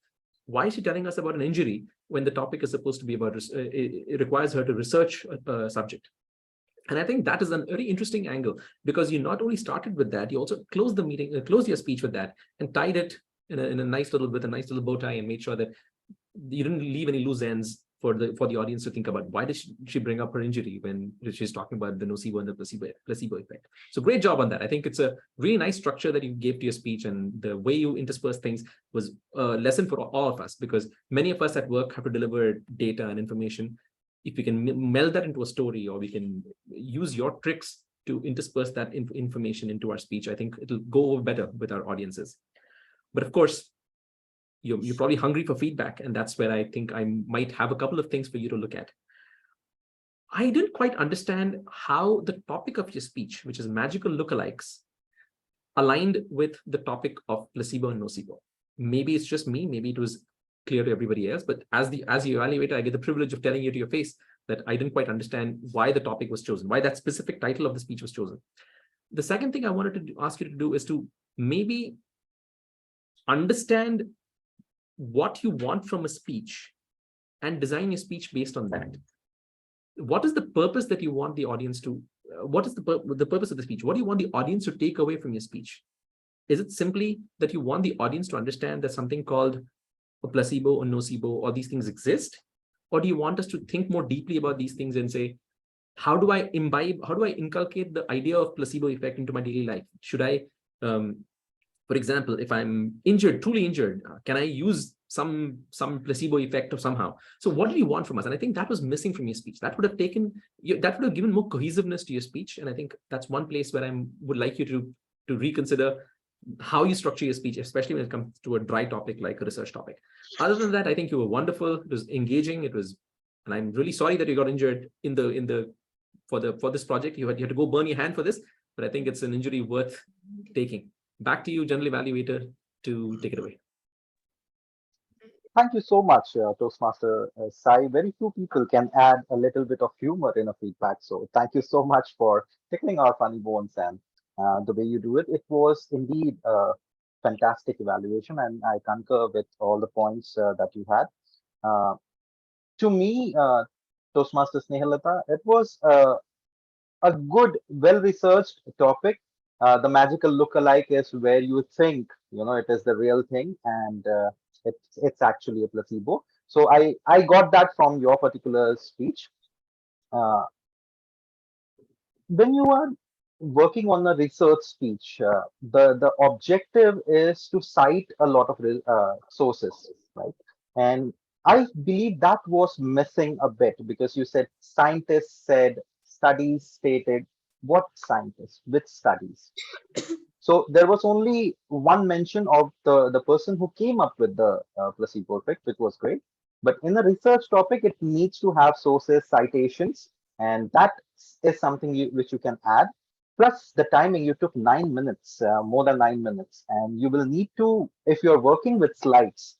Why is she telling us about an injury when the topic is supposed to be about, it requires her to research a subject? And I think that is a very interesting angle, because you not only started with that, you also closed the meeting, closed your speech with that, and tied it in a nice little bow tie, and made sure that you didn't leave any loose ends for the audience to think about. Why did she bring up her injury when she's talking about the nocebo and the placebo effect? So great job on that. I think it's a really nice structure that you gave to your speech, and the way you intersperse things was a lesson for all of us, because many of us at work have to deliver data and information. If we can meld that into a story, or we can use your tricks to intersperse that information into our speech, I think it'll go over better with our audiences. But of course, you're probably hungry for feedback, and that's where I think I might have a couple of things for you to look at. I didn't quite understand how the topic of your speech, which is magical lookalikes, aligned with the topic of placebo and nocebo. Maybe it's just me, maybe it was clear to everybody else, but as the evaluator, I get the privilege of telling you to your face that I didn't quite understand why the topic was chosen, why that specific title of the speech was chosen. The second thing I wanted to ask you to do is to maybe understand what you want from a speech and design your speech based on that. What is the purpose that you want the audience to, what is the purpose of the speech? What do you want the audience to take away from your speech? Is it simply that you want the audience to understand that something called a placebo or nocebo or these things exist? Or do you want us to think more deeply about these things and say, how do I inculcate the idea of placebo effect into my daily life? Should I, for example, if I'm injured, truly injured, can I use some placebo effect or somehow? So what do you want from us? And I think that was missing from your speech. That would have given more cohesiveness to your speech. And I think that's one place where I would like you to reconsider how you structure your speech, especially when it comes to a dry topic like a research topic. Other than that, I think you were wonderful. It was engaging. It was, and I'm really sorry that you got injured for this project. You had to go burn your hand for this, but I think it's an injury worth taking. Back to you, General Evaluator, to take it away. Thank you so much, Toastmaster Sai. Very few people can add a little bit of humor in a feedback. So thank you so much for tickling our funny bones and the way you do it. It was indeed a fantastic evaluation, and I concur with all the points that you had. to me, Toastmaster Snehalata, it was a good, well-researched topic. The magical look-alike is where you think, it is the real thing, and it's actually a placebo. So I got that from your particular speech. Uh, when you are working on a research speech, the objective is to cite a lot of sources, right? And I believe that was missing a bit because you said scientists said, studies stated. What scientists? Which studies? So there was only one mention of the person who came up with the placebo effect, which was great. But in a research topic, it needs to have sources, citations, and that is something which you can add. Plus the timing, you took 9 minutes, more than 9 minutes, and you will need to, if you're working with slides,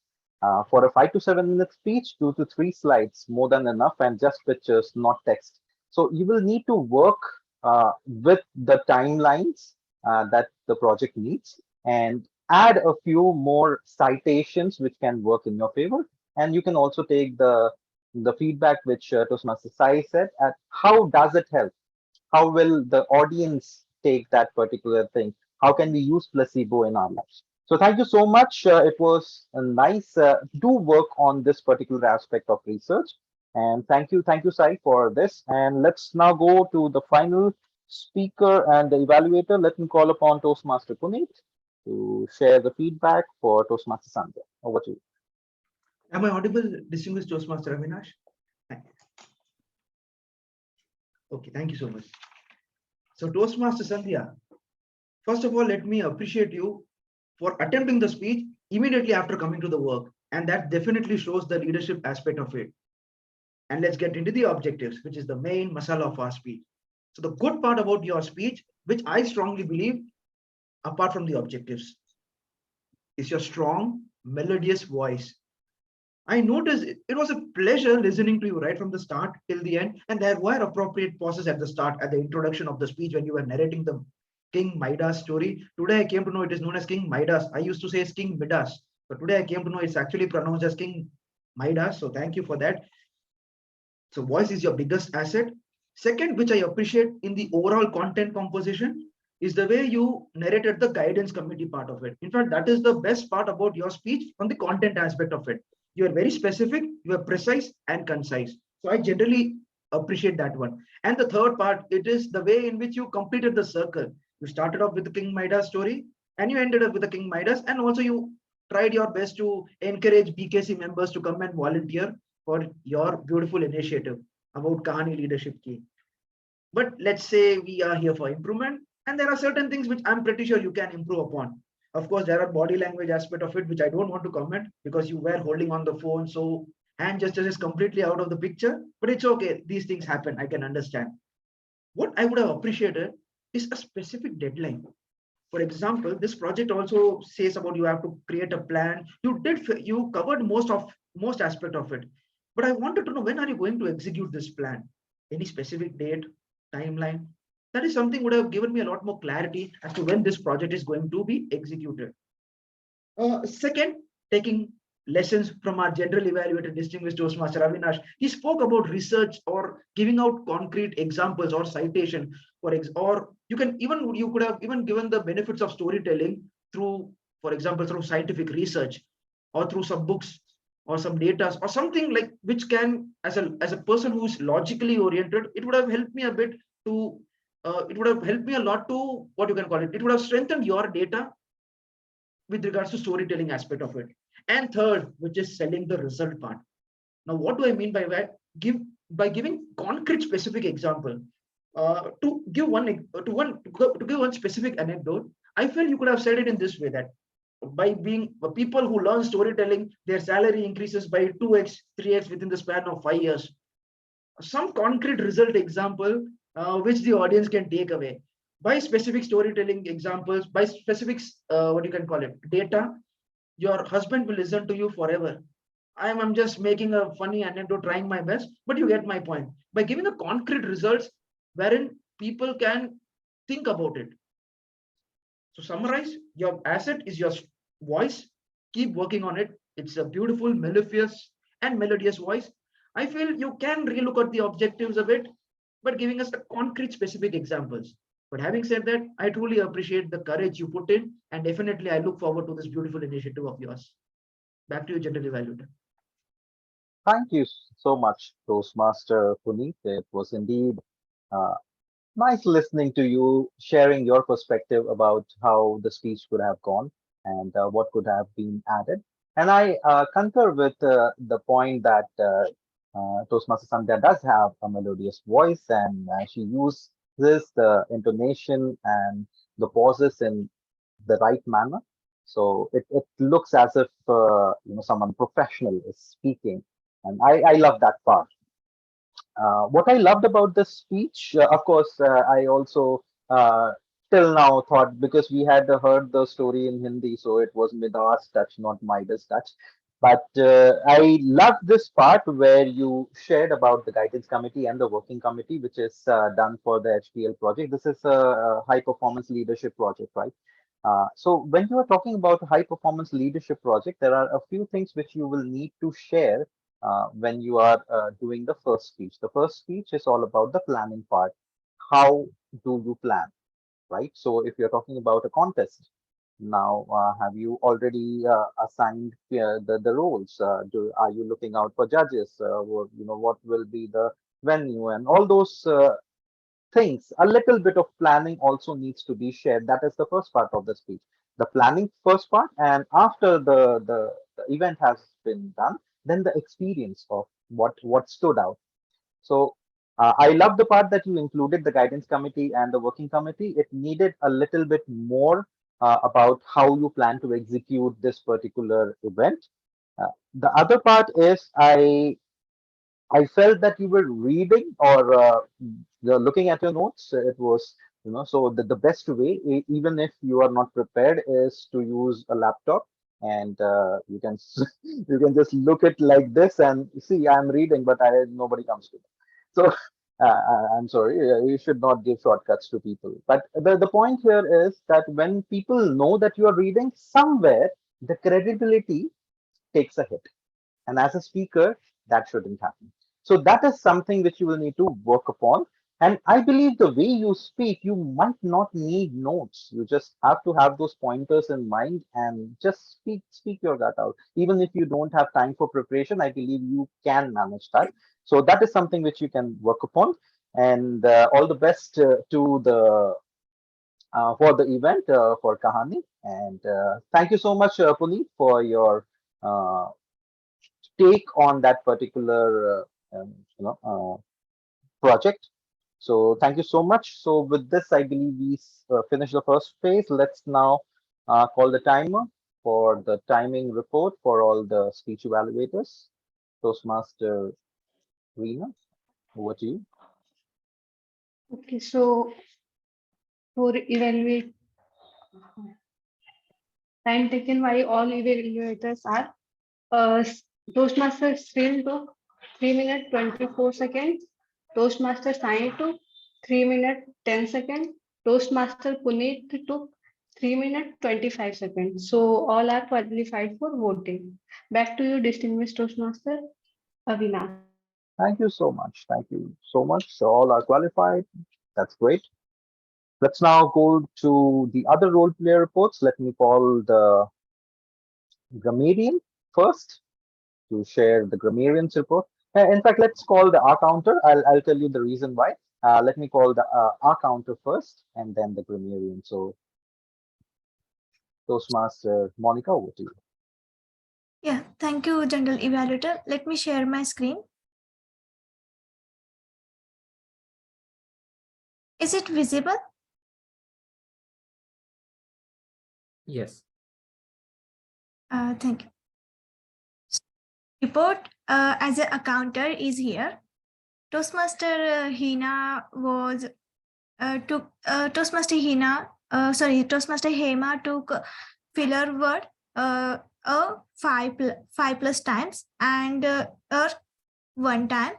for a 5 to 7 minute speech, 2 to 3 slides, more than enough, and just pictures, not text. So you will need to work with the timelines that the project needs and add a few more citations which can work in your favor. And you can also take the feedback which Toastmaster Sai said at how does it help? How will the audience take that particular thing? How can we use placebo in our lives? So thank you so much. It was a nice do work on this particular aspect of research. And thank you, Sai, for this. And let's now go to the final speaker and the evaluator. Let me call upon Toastmaster Puneet to share the feedback for Toastmaster Sandhya. Over to you. Am I audible, distinguished Toastmaster Avinash? Okay, thank you so much. So Toastmaster Sandhya, first of all, let me appreciate you for attempting the speech immediately after coming to the work. And that definitely shows the leadership aspect of it. And let's get into the objectives, which is the main masala of our speech. So the good part about your speech, which I strongly believe, apart from the objectives, is your strong, melodious voice. I noticed it was a pleasure listening to you right from the start till the end. And there were appropriate pauses at the start, at the introduction of the speech when you were narrating the King Midas story. Today I came to know it is known as King Midas. I used to say it's King Midas, but today I came to know it's actually pronounced as King Midas. So thank you for that. So voice is your biggest asset. Second, which I appreciate in the overall content composition, is the way you narrated the guidance committee part of it. In fact, that is the best part about your speech from the content aspect of it. You are very specific, you are precise and concise. So I generally appreciate that one. And the third part, it is the way in which you completed the circle. You started off with the King Midas story and you ended up with the King Midas, and also you tried your best to encourage BKC members to come and volunteer for your beautiful initiative about Kahani Leadership Key. But let's say we are here for improvement, and there are certain things which I'm pretty sure you can improve upon. Of course, there are body language aspect of it, which I don't want to comment because you were holding on the phone. So hand gestures is completely out of the picture, but it's okay. These things happen. I can understand. What I would have appreciated is a specific deadline. For example, this project also says about you have to create a plan. You covered most aspect of it, but I wanted to know, when are you going to execute this plan? Any specific date, timeline? That is something would have given me a lot more clarity as to when this project is going to be executed. Second, taking lessons from our general evaluator, distinguished Toastmaster Avinash. He spoke about research or giving out concrete examples or citation, or you could have even given the benefits of storytelling through, for example, through scientific research or through some books or some data or something like which can, as a person who is logically oriented, it would have helped me a bit to it would have helped me a lot to, what you can call it, it would have strengthened your data with regards to storytelling aspect of it. And third, which is selling the result part. Now, what do I mean by that? By giving concrete specific example. To give one specific anecdote, I feel you could have said it in this way, that by being people who learn storytelling, their salary increases by 2x, 3x within the span of 5 years. Some concrete result example which the audience can take away by specific storytelling examples, by specific what you can call it, data. Your husband will listen to you forever. I'm just making a funny anecdote, trying my best, but you get my point. By giving a concrete results wherein people can think about it. So summarize, your asset is your voice. Keep working on it. It's a beautiful, mellifluous and melodious voice. I feel you can relook at the objectives a bit, but giving us the concrete specific examples. But having said that, I truly appreciate the courage you put in, and definitely I look forward to this beautiful initiative of yours. Back to you, General Evaluator. Thank you so much, Toastmaster Puneet. It was indeed uh, nice listening to you, sharing your perspective about how the speech could have gone and what could have been added. And I concur with the point that Toastmaster Sandhya does have a melodious voice, and she uses the intonation and the pauses in the right manner. So it looks as if someone professional is speaking, and I love that part. What I loved about this speech, of course, I also till now thought, because we had heard the story in Hindi, so it was Midas touch, not Midas touch. But I love this part where you shared about the guidance committee and the working committee, which is done for the HPL project. This is a high performance leadership project, right? So when you are talking about a high performance leadership project, there are a few things which you will need to share when you are doing the first speech. The first speech is all about the planning part. How do you plan, right? So if you're talking about a contest, now have you already assigned the roles? Are you looking out for judges? What will be the venue and all those things? A little bit of planning also needs to be shared. That is the first part of the speech, the planning first part. And after the event has been done, then the experience of what stood out. So I love the part that you included the guidance committee and the working committee. It needed a little bit more about how you plan to execute this particular event. The other part is I felt that you were reading or you're looking at your notes. It was, so the best way, even if you are not prepared, is to use a laptop, and you can you can just look it like this and see I'm reading, but nobody comes to me. So I'm sorry, you should not give shortcuts to people. But the point here is that when people know that you are reading, somewhere the credibility takes a hit. And as a speaker, that shouldn't happen. So that is something which you will need to work upon. And I believe the way you speak, you might not need notes. You just have to have those pointers in mind and just speak your gut out. Even if you don't have time for preparation, I believe you can manage that. So that is something which you can work upon. And all the best to the for the event for Kahani. And thank you so much, Puneet, for your take on that particular project. So thank you so much. So with this, I believe we finish the first phase. Let's now call the timer for the timing report for all the speech evaluators. Toastmaster Reena, over to you. Okay, so for evaluate, time taken by all evaluators are Toastmaster Sril took 3 minutes 24 seconds. Toastmaster Sai took 3 minutes 10 seconds. Toastmaster Puneet took 3 minutes 25 seconds. So all are qualified for voting. Back to you, distinguished Toastmaster Avinash. Thank you so much. Thank you so much. So all are qualified. That's great. Let's now go to the other role play reports. Let me call the grammarian first to share the grammarian's report. In fact, let's call the R counter. I'll tell you the reason why. Let me call the R counter first and then the grammarian. So Toastmaster Monica, over to you. Yeah, thank you, General Evaluator. Let me share my screen. Is it visible? Yes. Thank you. Report as an accounter is here. Toastmaster Hina was Toastmaster Hema took filler word five plus times and one time,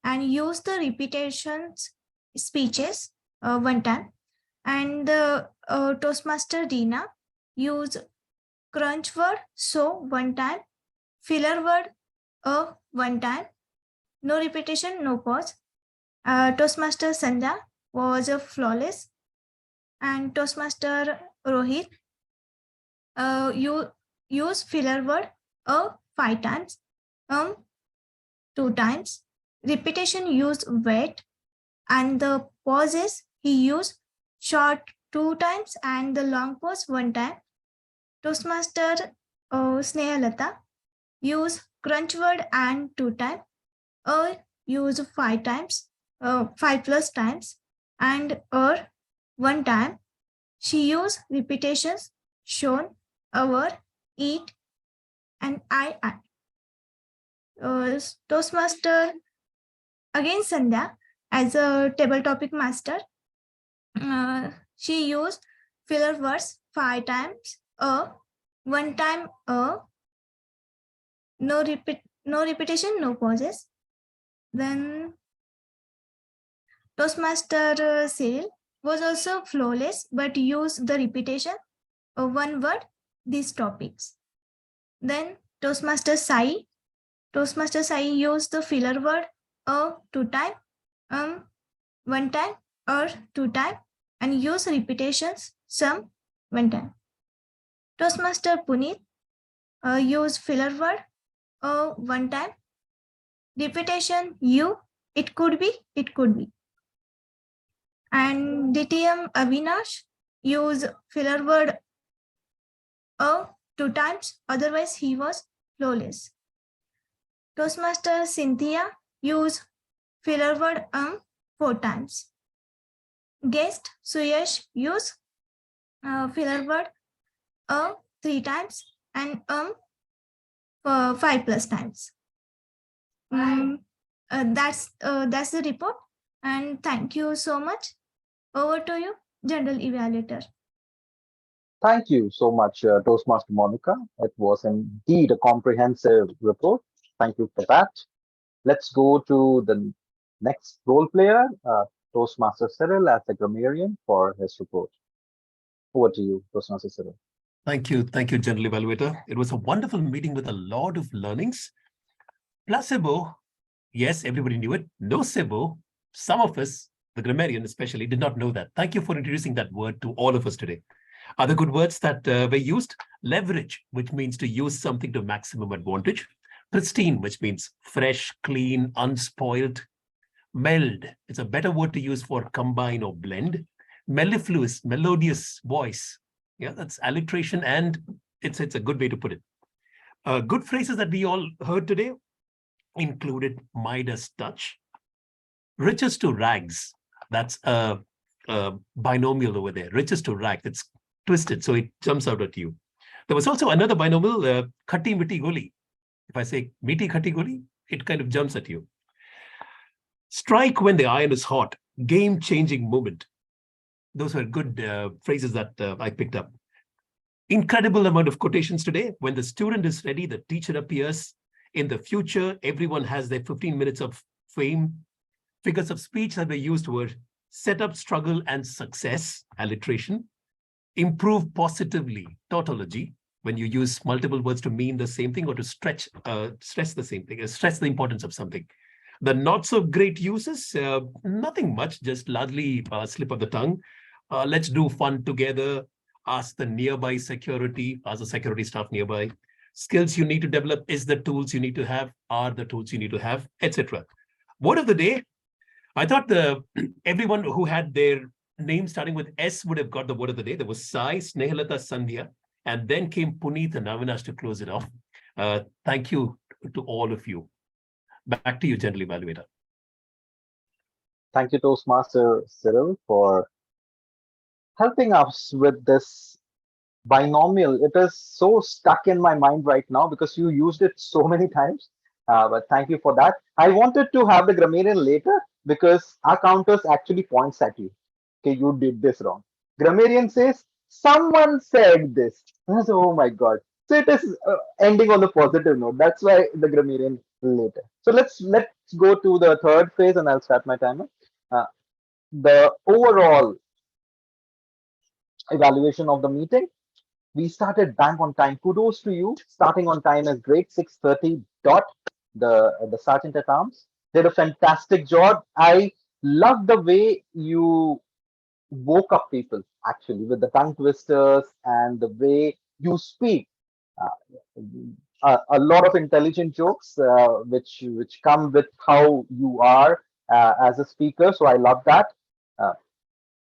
and used the repetitions speeches one time. And Toastmaster Dina used crunch word so one time, filler word one time, no repetition, no pause. Toastmaster Sandhya was flawless, and Toastmaster Rohit, you use filler word 5 times, 2 times. Repetition used wait, and the pauses he used short 2 times and the long pause 1 time. Toastmaster Snehalata use crunch word and 2 times, use 5 times, 5 plus times, and 1 time. She used repetitions shown, our, eat, and I. Toastmaster again Sandhya as a table topic master. She used filler words 5 times, 1 time, no repetition, no pauses. Then Toastmaster Cyril was also flawless, but used the repetition of 1 word, these topics. Then Toastmaster Sai used the filler word 2 time, 1 time, or 2 time, and use repetitions some 1 time. Toastmaster Puneet use filler word 1 time, repetition it could be. And DTM Avinash use filler word 2 times, otherwise he was flawless. Toastmaster Cynthia use filler word 4 times. Guest Suyesh use filler word 3 times and 5 plus times. That's the report, and thank you so much. Over to you, General Evaluator. Thank you so much, Toastmaster Monica. It was indeed a comprehensive report. Thank you for that. Let's go to the next role player, Toastmaster Cyril as the grammarian for his report. Over to you, Toastmaster Cyril. Thank you, General Evaluator. It was a wonderful meeting with a lot of learnings. Placebo, yes, everybody knew it. Nocebo, some of us, the grammarian especially, did not know that. Thank you for introducing that word to all of us today. Other good words that were used: leverage, which means to use something to maximum advantage; pristine, which means fresh, clean, unspoiled; meld, it's a better word to use for combine or blend; mellifluous, melodious voice. Yeah, that's alliteration, and it's a good way to put it. Good phrases that we all heard today included Midas touch, riches to rags. That's a binomial over there. Riches to rags. It's twisted, so it jumps out at you. There was also another binomial, khati miti goli. If I say miti khati goli, it kind of jumps at you. Strike when the iron is hot. Game-changing moment. Those were good phrases that I picked up. Incredible amount of quotations today. When the student is ready, the teacher appears. In the future, everyone has their 15 minutes of fame. Figures of speech that were used were setup, struggle, and success, alliteration. Improve positively, tautology, when you use multiple words to mean the same thing or to stress the same thing, stress the importance of something. The not so great uses, nothing much, just largely slip of the tongue. Let's do fun together. Ask the nearby security, ask the security staff nearby. Skills you need to develop is the tools you need to have, are the tools you need to have, etc. Word of the day. I thought everyone who had their name starting with S would have got the word of the day. There was Sai, Snehalata, Sandhya, and then came Puneet and Avinash to close it off. Thank you to all of you. Back to you, General Evaluator. Thank you, Toastmaster Cyril, for helping us with this binomial. It is so stuck in my mind right now because you used it so many times. But thank you for that. I wanted to have the grammarian later because our counters actually points at you. Okay, you did this wrong. Grammarian says, someone said this. Oh my God. So it is ending on the positive note. That's why the grammarian later. So let's go to the third phase and I'll start my timer. The overall evaluation of the meeting. We started bang on time. Kudos to you. Starting on time is great. 6:30 dot. The sergeant at arms. did a fantastic job. I love the way you woke up people actually with the tongue twisters and the way you speak. A lot of intelligent jokes which come with how you are as a speaker. So I love that. Uh,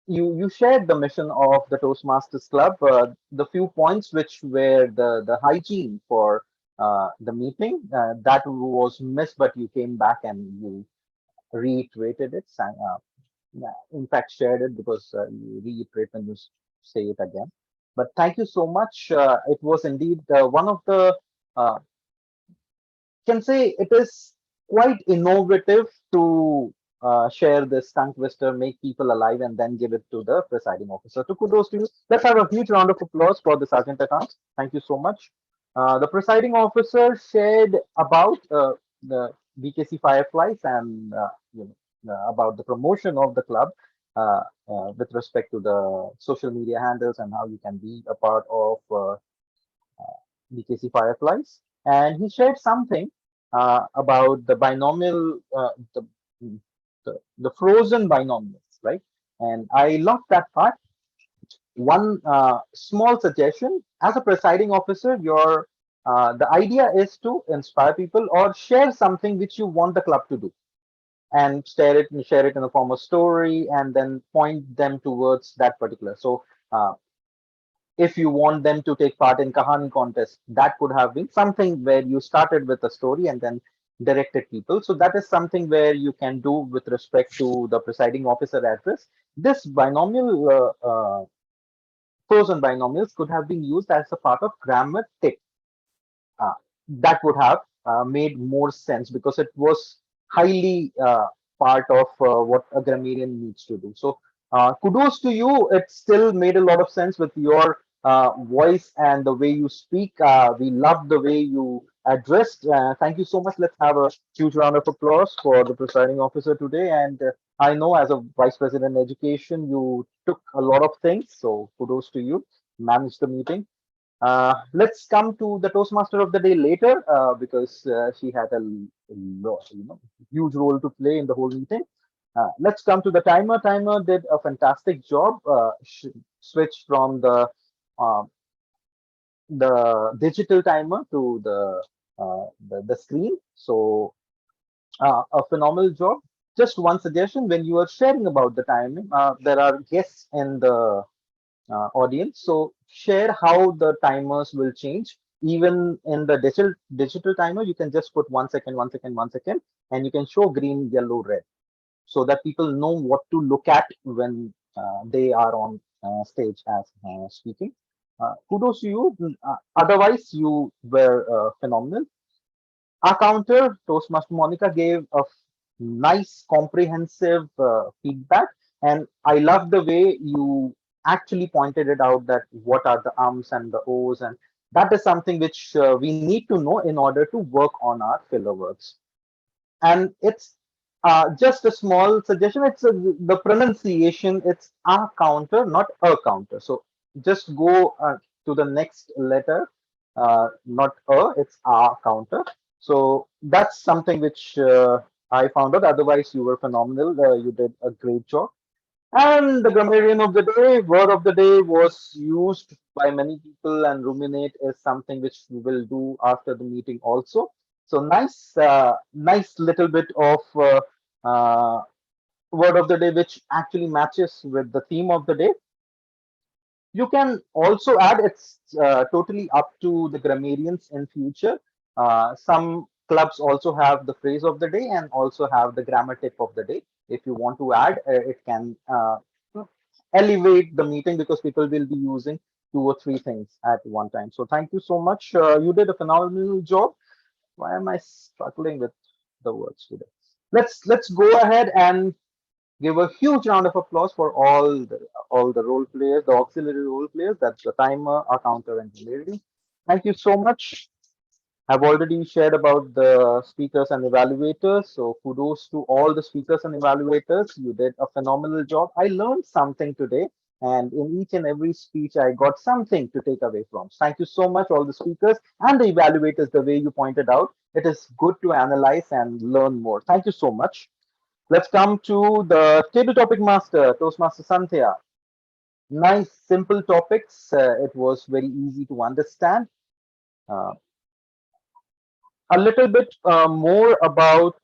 you shared the mission of the Toastmasters Club, the few points which were the hygiene for the meeting that was missed, but you came back and you reiterated it. Yeah, in fact, shared it because you reiterate when you say it again. But thank you so much. It was indeed one of the can say it is quite innovative to share this tongue twister, make people alive, and then give it to the presiding officer. So kudos to you. Let's have a huge round of applause for the sergeant accounts. Thank you so much. The presiding officer shared about the BKC Fireflies and about the promotion of the club with respect to the social media handles and how you can be a part of BKC Fireflies. And he shared something about the binomial, the frozen binomials, right? And I love that part. One small suggestion: as a presiding officer, your the idea is to inspire people or share something which you want the club to do, and share it in the form of story, and then point them towards that particular. So. If you want them to take part in Kahani contest, that could have been something where you started with a story and then directed people. So that is something where you can do with respect to the presiding officer address. This binomial, frozen binomials could have been used as a part of grammar tip. That would have made more sense because it was highly part of what a grammarian needs to do. So kudos to you. It still made a lot of sense with your voice and the way you speak. We love the way you addressed. Thank you so much. Let's have a huge round of applause for the presiding officer today. And I know as a vice president education, you took a lot of things. So kudos to you. Managed the meeting. Let's come to the Toastmaster of the day later because she had a huge role to play in the whole meeting. Let's come to the timer. Timer did a fantastic job. Switched from uh, the digital timer to the screen. So a phenomenal job. Just one suggestion: when you are sharing about the timing, there are guests in the audience. So share how the timers will change. Even in the digital timer, you can just put 1 second, 1 second, 1 second, and you can show green, yellow, red, so that people know what to look at when they are on stage as speaking. Kudos to you. Otherwise, you were phenomenal. Our counter, Toastmaster Monica, gave a nice, comprehensive feedback, and I love the way you actually pointed it out that what are the ums and the ohs, and that is something which we need to know in order to work on our filler words. And it's just a small suggestion. It's the pronunciation. It's a counter, not a counter. So just go to the next letter, not a. It's a counter. So that's something which I found out. Otherwise, you were phenomenal. You did a great job. And the grammarian of the day, word of the day, was used by many people, and ruminate is something which we will do after the meeting also. So nice, nice little bit of uh, word of the day, which actually matches with the theme of the day. You can also add, it's totally up to the grammarians in future. Some clubs also have the phrase of the day and also have the grammar tip of the day. If you want to add, it can elevate the meeting because people will be using 2 or 3 things at one time. So thank you so much. You did a phenomenal job. Why am I struggling with the words today? Let's go ahead and give a huge round of applause for all the role players, the auxiliary role players. That's the timer, our counter, and the lady. Thank you so much. I've already shared about the speakers and evaluators. So kudos to all the speakers and evaluators. You did a phenomenal job. I learned something today And in each and every speech, I got something to take away from. Thank you so much, all the speakers and the evaluators, the way you pointed out. It is good to analyze and learn more. Thank you so much. Let's come to the table topic master, Toastmaster Sandhya. Nice, simple topics. It was very easy to understand. Uh, a little bit more about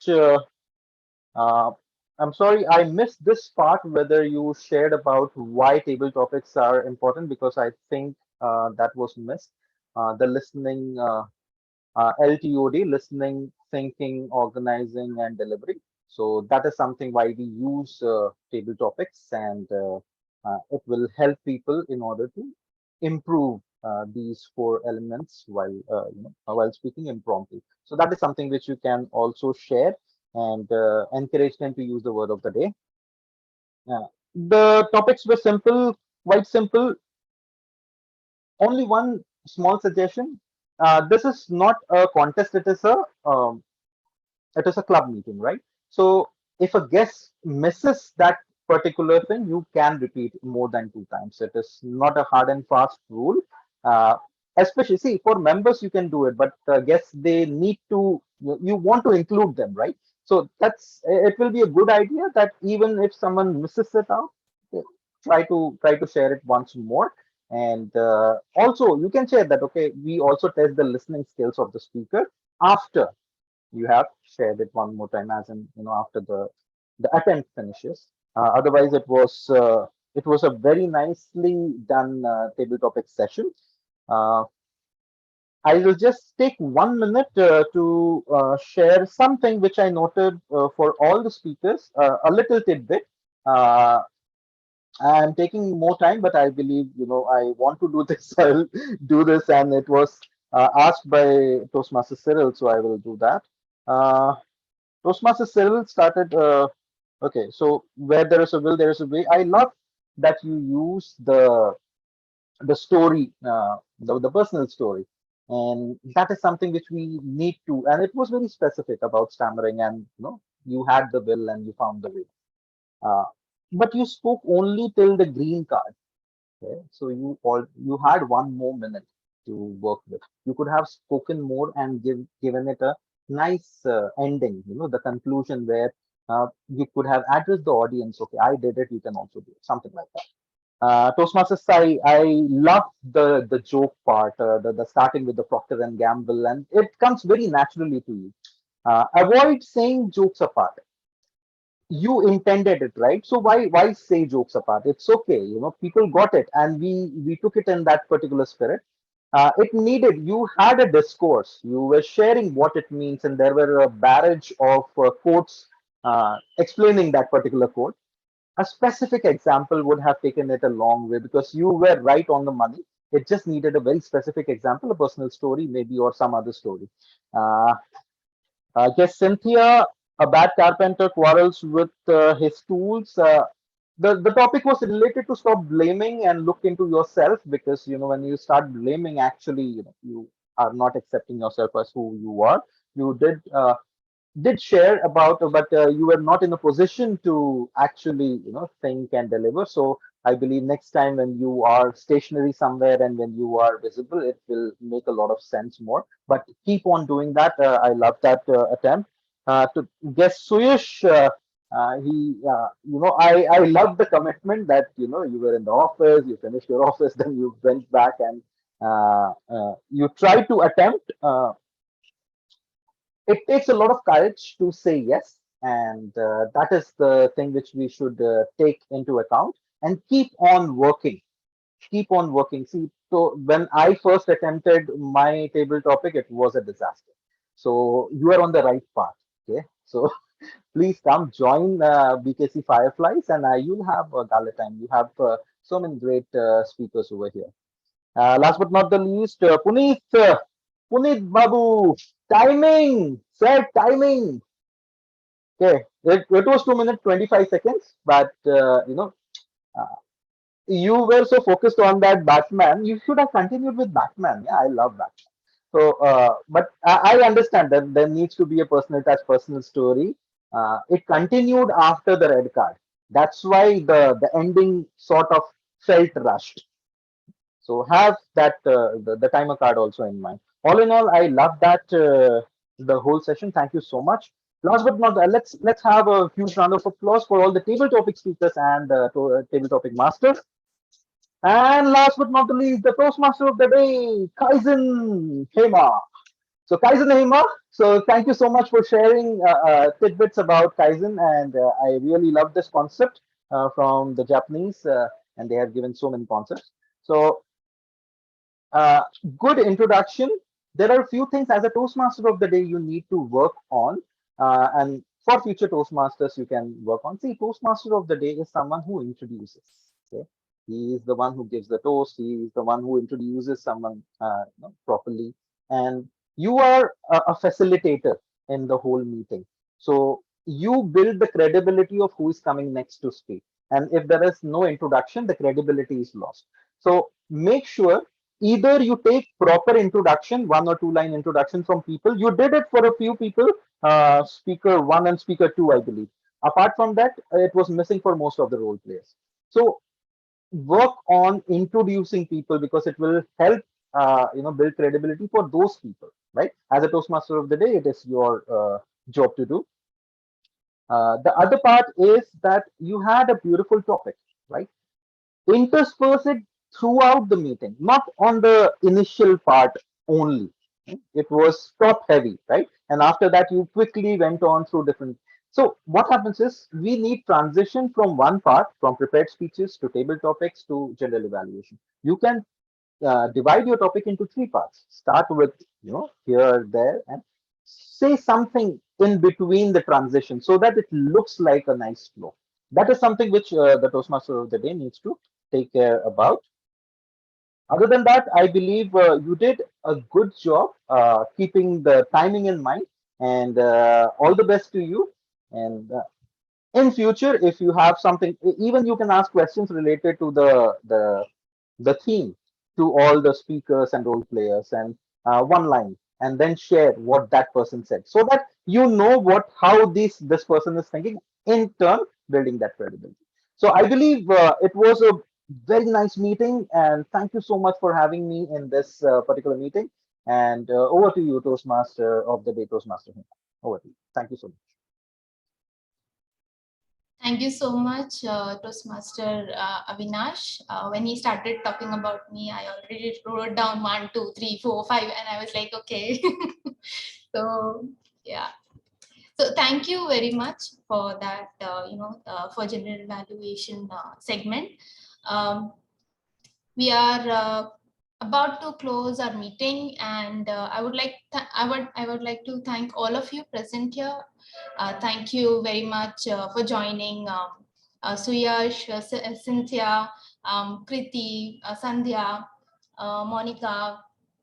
uh, I'm sorry, I missed this part, whether you shared about why table topics are important, because I think that was missed. The listening, LTOD, listening, thinking, organizing, and delivery. So that is something why we use table topics, and it will help people in order to improve these four elements while speaking impromptu. So that is something which you can also share and encourage them to use the word of the day. The topics were simple, quite simple. Only one small suggestion. This is not a contest. It is a club meeting, right? So if a guest misses that particular thing, you can repeat more than 2 times. It is not a hard and fast rule. Uh, Especially, see, for members you can do it, but guests, they need to. You want to include them, right? So it will be a good idea that even if someone misses it out, okay, try to share it once more. And also you can share that, okay, we also test the listening skills of the speaker after you have shared it one more time, as in, after the attempt finishes. Otherwise, it was a very nicely done table topic session. uh, I will just take 1 minute to share something which I noted for all the speakers, a little tidbit. uh, I'm taking more time, but I believe, I want to do this. I'll do this, and it was asked by Toastmaster Cyril, so I will do that. uh, Toastmaster Cyril started. Okay, so where there is a will, there is a way. I love that you use the story, the personal story, and that is something which we need to. And it was very specific about stammering, and you had the will and you found the way. Uh, but you spoke only till the green card. Okay, so you had 1 more minute to work with. You could have spoken more and given it a nice ending. The conclusion where you could have addressed the audience. Okay, I did it. You can also do it. Something like that. Toastmaster Sai, I love the joke part, the starting with the Procter and Gamble, and it comes very naturally to you. Avoid saying jokes apart. You intended it, right? So why say jokes apart? It's okay, people got it, and we took it in that particular spirit. It needed, you had a discourse, you were sharing what it means, and there were a barrage of quotes explaining that particular quote. A specific example would have taken it a long way, because you were right on the money. It just needed a very specific example, a personal story maybe, or some other story. uh, yes, Cynthia, a bad carpenter quarrels with his tools. The topic was related to stop blaming and look into yourself, because when you start blaming, actually you are not accepting yourself as who you are. You did share about, but you were not in a position to actually think and deliver. So I believe next time when you are stationary somewhere and when you are visible, it will make a lot of sense more. But keep on doing that. I love that attempt. To guess Suyash, I love the commitment that you were in the office, you finished your office, then you went back and you tried to attempt. It takes a lot of courage to say yes, and that is the thing which we should take into account, and keep on working. See, so when I first attempted my table topic, it was a disaster. So you are on the right path. Okay, so please come join BKC Fireflies, and you'll have a gala time. You have so many great speakers over here. Last but not the least, Puneet Babu, timing, sir, timing. Okay, it was 2 minutes 25 seconds, but uh, you were so focused on that Batman. You should have continued with Batman. Yeah, I love Batman. So, but I understand that there needs to be a personal touch, personal story. It continued after the red card. That's why the ending sort of felt rushed. So have that the timer card also in mind. All in all, I love that the whole session. Thank you so much. Last but not let's have a huge round of applause for all the table topic speakers and table topic masters. And last but not the least, the Toastmaster of the day, Kaizen Hema. So Kaizen Hema, so thank you so much for sharing tidbits about Kaizen, and I really love this concept from the Japanese, and they have given so many concepts. So good introduction. There are a few things as a Toastmaster of the day you need to work on, and for future Toastmasters you can work on. See, Toastmaster of the day is someone who introduces. Okay, he is the one who gives the toast. He is the one who introduces someone properly, and you are a facilitator in the whole meeting. So you build the credibility of who is coming next to speak. And if there is no introduction, the credibility is lost. So make sure either you take proper introduction, 1 or 2 line introduction from people. You did it for a few people, speaker 1 and speaker 2, I believe. Apart from that, it was missing for most of the role players. So work on introducing people because it will help build credibility for those people, right? As a Toastmaster of the day, it is your job to do. The other part is that you had a beautiful topic, right? Intersperse it throughout the meeting, not on the initial part only. It was top heavy, right? And after that, you quickly went on through different. So what happens is we need transition from one part, from prepared speeches to table topics to general evaluation. You can divide your topic into 3 parts. Start with, here, there, and say something in between the transition so that it looks like a nice flow. That is something which the Toastmaster of the day needs to take care about. Other than that, I believe you did a good job keeping the timing in mind, and all the best to you. And in future, if you have something, even you can ask questions related to the theme to all the speakers and role players, and one line, and then share what that person said, so that you know how this person is thinking. In turn, building that credibility. So I believe it was a very nice meeting, and thank you so much for having me in this particular meeting. And over to you, Toastmaster of the day, Toastmaster. Over to you. Thank you so much. Thank you so much, Toastmaster Avinash. When he started talking about me, I already wrote down 1, 2, 3, 4, 5, and I was like, okay. So yeah. So thank you very much for that, for general evaluation segment. We are about to close our meeting, and I would like to thank all of you present here. Thank you very much for joining, Suyash, Cynthia, Kriti, Sandhya, Monica,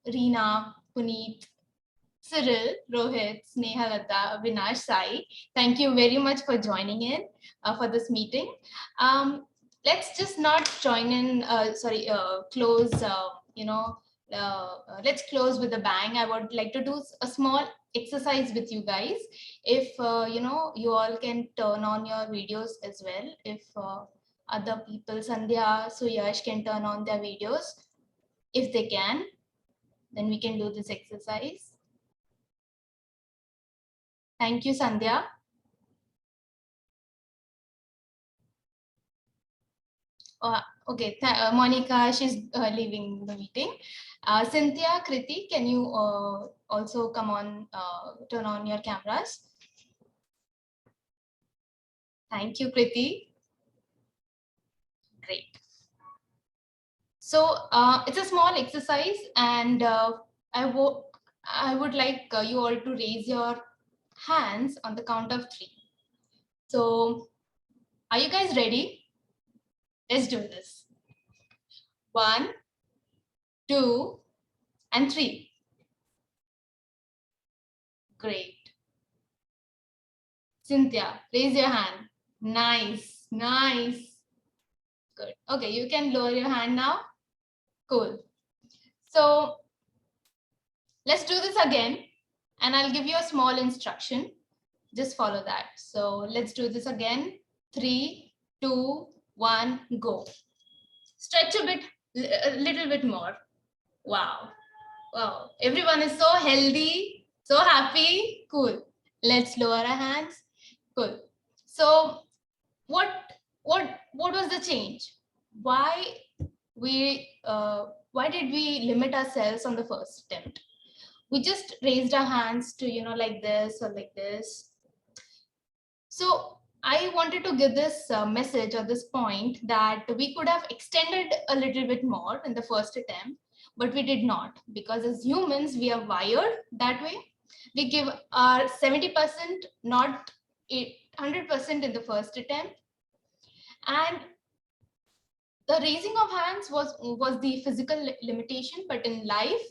Reena, Puneet, Cyril, Rohit, Snehalata, Avinash, Sai. Thank you very much for joining in for this meeting. Let's just not join in, close, let's close with a bang. I would like to do a small exercise with you guys. If, you all can turn on your videos as well. If other people, Sandhya, Suyash, can turn on their videos, if they can, then we can do this exercise. Thank you, Sandhya. Okay, Monica, she's leaving the meeting. Cynthia, Kriti, can you also come on, turn on your cameras? Thank you, Kriti. Great. So it's a small exercise, and I would like you all to raise your hands on the count of 3. So are you guys ready? Let's do this. 1, 2, and 3. Great. Cynthia, raise your hand. Nice, nice. Good. Okay, you can lower your hand now. Cool. So let's do this again, and I'll give you a small instruction. Just follow that. So let's do this again. 3, 2, 1, go. stretch a little bit more. Wow. Wow. Everyone is so healthy, so happy. Cool. Let's lower our hands. Cool. So what was the change? Why did we limit ourselves on the first attempt? We just raised our hands to, like this or like this. So I wanted to give this message or this point that we could have extended a little bit more in the first attempt, but we did not, because as humans, we are wired that way. We give our 70%, not 100% in the first attempt. And the raising of hands was the physical limitation, but in life,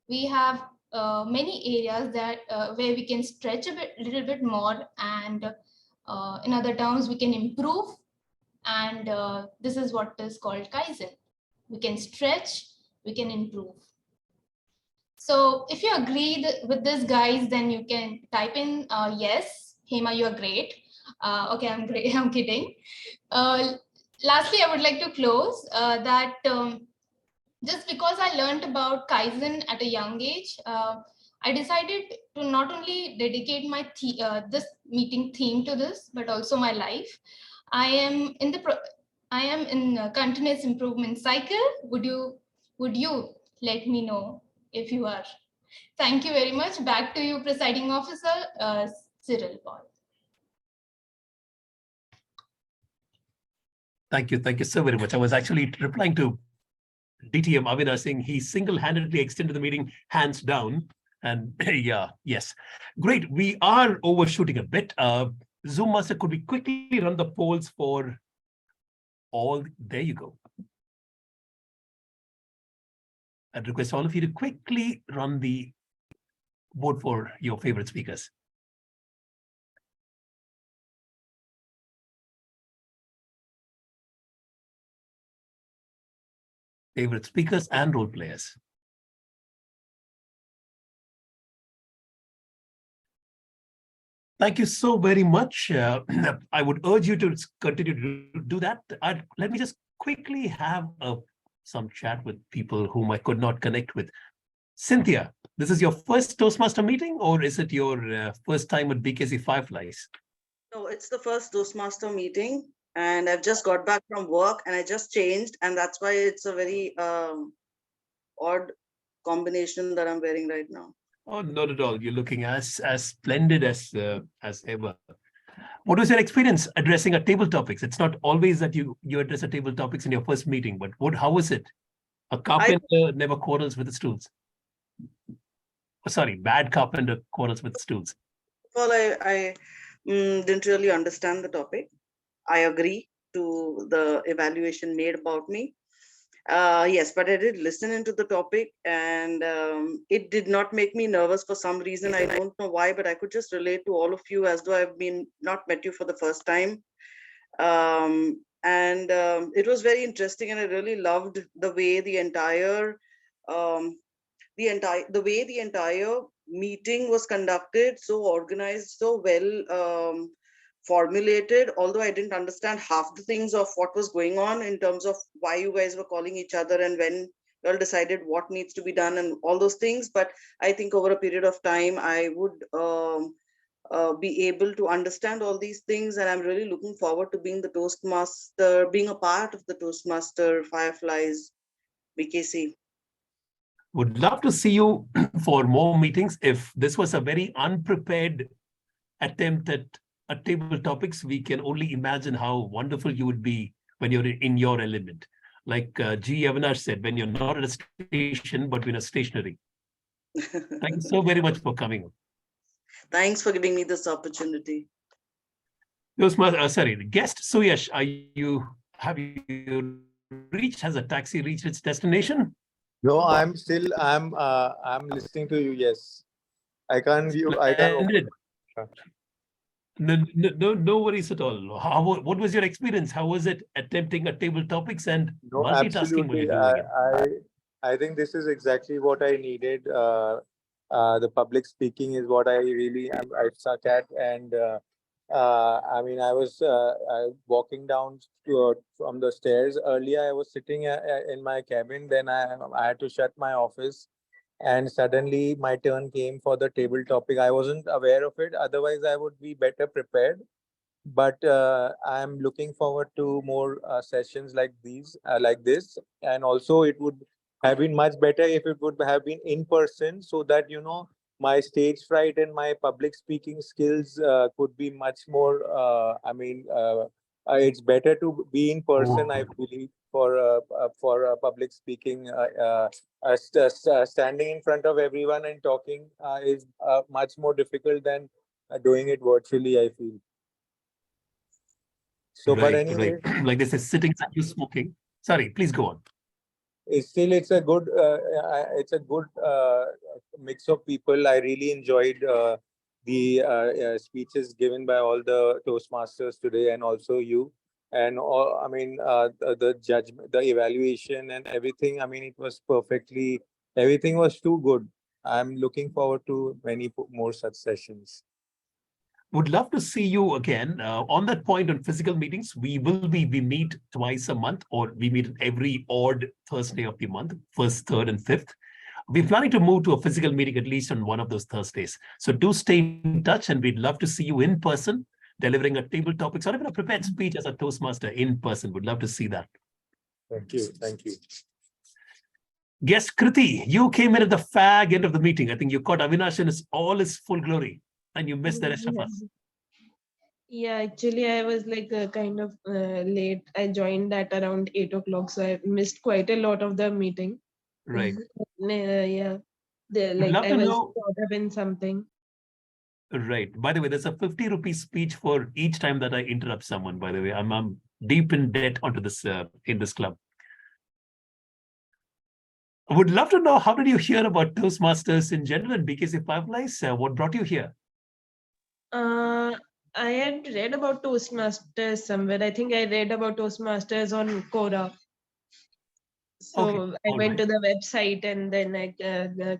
we have many areas that where we can stretch a little bit more, and in other terms, we can improve. And this is what is called Kaizen. We can stretch, we can improve. So if you agree with this, guys, then you can type in yes, Hema, you are great. Okay, I'm great. I'm kidding. Lastly, I would like to close that just because I learned about Kaizen at a young age, I decided to not only dedicate my this meeting theme to this, but also my life. I am in a continuous improvement cycle. Would you let me know if you are? Thank you very much. Back to you, Presiding Officer Cyril Paul. Thank you so very much. I was actually replying to DTM Avinash saying he single-handedly extended the meeting hands down. And yeah, yes, great. We are overshooting a bit. Zoom Master, could we quickly run the polls for all? There you go. I'd request all of you to quickly run the vote for your favorite speakers. Favorite speakers and role players. Thank you so very much. I would urge you to continue to do that. Let me just quickly have some chat with people whom I could not connect with. Sandhya, this is your first Toastmaster meeting, or is it your first time at BKC Fireflies? No, it's the first Toastmaster meeting, and I've just got back from work and I just changed, and that's why it's a very odd combination that I'm wearing right now. Oh, not at all. You're looking as splendid as ever. What was your experience addressing a table topics? It's not always that you address a table topics in your first meeting, but how was it? A carpenter never quarrels with the stools. Oh, sorry, bad carpenter quarrels with stools. Well, I didn't really understand the topic. I agree to the evaluation made about me. Yes, but I did listen into the topic, and it did not make me nervous for some reason. I don't know why, but I could just relate to all of you as though I've not met you for the first time. It was very interesting, and I really loved the way the entire meeting was conducted, so organized, so well formulated, although I didn't understand half the things of what was going on in terms of why you guys were calling each other and when you all decided what needs to be done and all those things. But I think over a period of time, I would be able to understand all these things. And I'm really looking forward to being the Toastmaster, being a part of the Toastmaster Fireflies BKC. Would love to see you for more meetings. If this was a very unprepared attempt at a table topics, we can only imagine how wonderful you would be when you're in your element. Like G. Avinash said, when you're not at a station, but in a stationary. Thank you so very much for coming. Thanks for giving me this opportunity. Sorry, the guest Suyash, have you reached? Has a taxi reached its destination? No, I'm listening to you. Yes, I can't view. I can't open. No worries at all. What was your experience? How was it attempting a table topics and multitasking? Absolutely. I think this is exactly what I needed. The public speaking is what I really am. I suck at, and I mean, I was walking down from the stairs. Earlier, I was sitting in my cabin. Then I had to shut my office. And suddenly my turn came for the table topic. I wasn't aware of it. Otherwise, I would be better prepared. But I'm looking forward to more sessions like these, like this. And also, it would have been much better if it would have been in person, so that, you know, my stage fright and my public speaking skills could be much more. It's better to be in person, I believe, for public speaking. Standing in front of everyone and talking is much more difficult than doing it virtually, I feel. So, but anyway, right. Like they say, sitting and you smoking. Sorry, please go on. it's a good mix of people. I really enjoyed the speeches given by all the Toastmasters today, and also you. And all, I mean, the judgment, the evaluation, and everything. I mean, it was perfectly. Everything was too good. I'm looking forward to many more such sessions. Would love to see you again. On that point, on physical meetings, we meet twice a month, or we meet every odd Thursday of the month, first, third, and fifth. We're planning to move to a physical meeting at least on one of those Thursdays. So do stay in touch, and we'd love to see you in person, delivering a table topics or even a prepared speech as a Toastmaster in person. Would love to see that. Thank you. Thank you. Guest Kriti, you came in at the fag end of the meeting. I think you caught Avinash in all his full glory, and you missed the rest of us. Yeah, actually, I was like kind of late. I joined at around 8 o'clock, so I missed quite a lot of the meeting. Right. Yeah, Love I to was know. caught up in something. Right. By the way, there's a 50 rupee speech for each time that I interrupt someone. By the way, I'm deep in debt onto this in this club. I would love to know, how did you hear about Toastmasters in general and BKC Pipelines? What brought you here? I had read about Toastmasters somewhere. I think I read about Toastmasters on Quora. So Okay. I went to the website and then I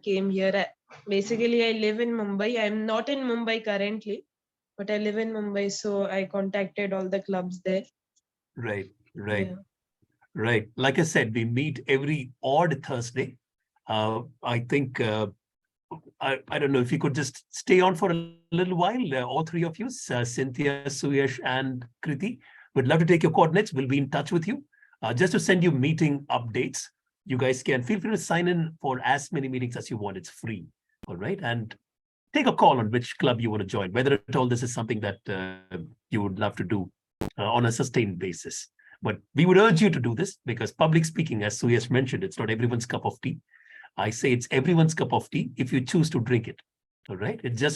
came here. Basically, I live in Mumbai. I'm not in Mumbai currently, but I live in Mumbai. So I contacted all the clubs there. Right, right, Yeah. right. Like I said, we meet every odd Thursday. I think, I don't know if you could just stay on for a little while, all three of you, Sandhya, Suyash, and Kriti. We'd love to take your coordinates. We'll be in touch with you. Just to send you meeting updates. You guys can feel free to sign in for as many meetings as you want. It's free. All right. And take a call on which club you want to join, whether at all this is something that you would love to do on a sustained basis. But we would urge you to do this, because public speaking, as Suyash mentioned, it's not everyone's cup of tea. I say it's everyone's cup of tea if you choose to drink it. All right. It's just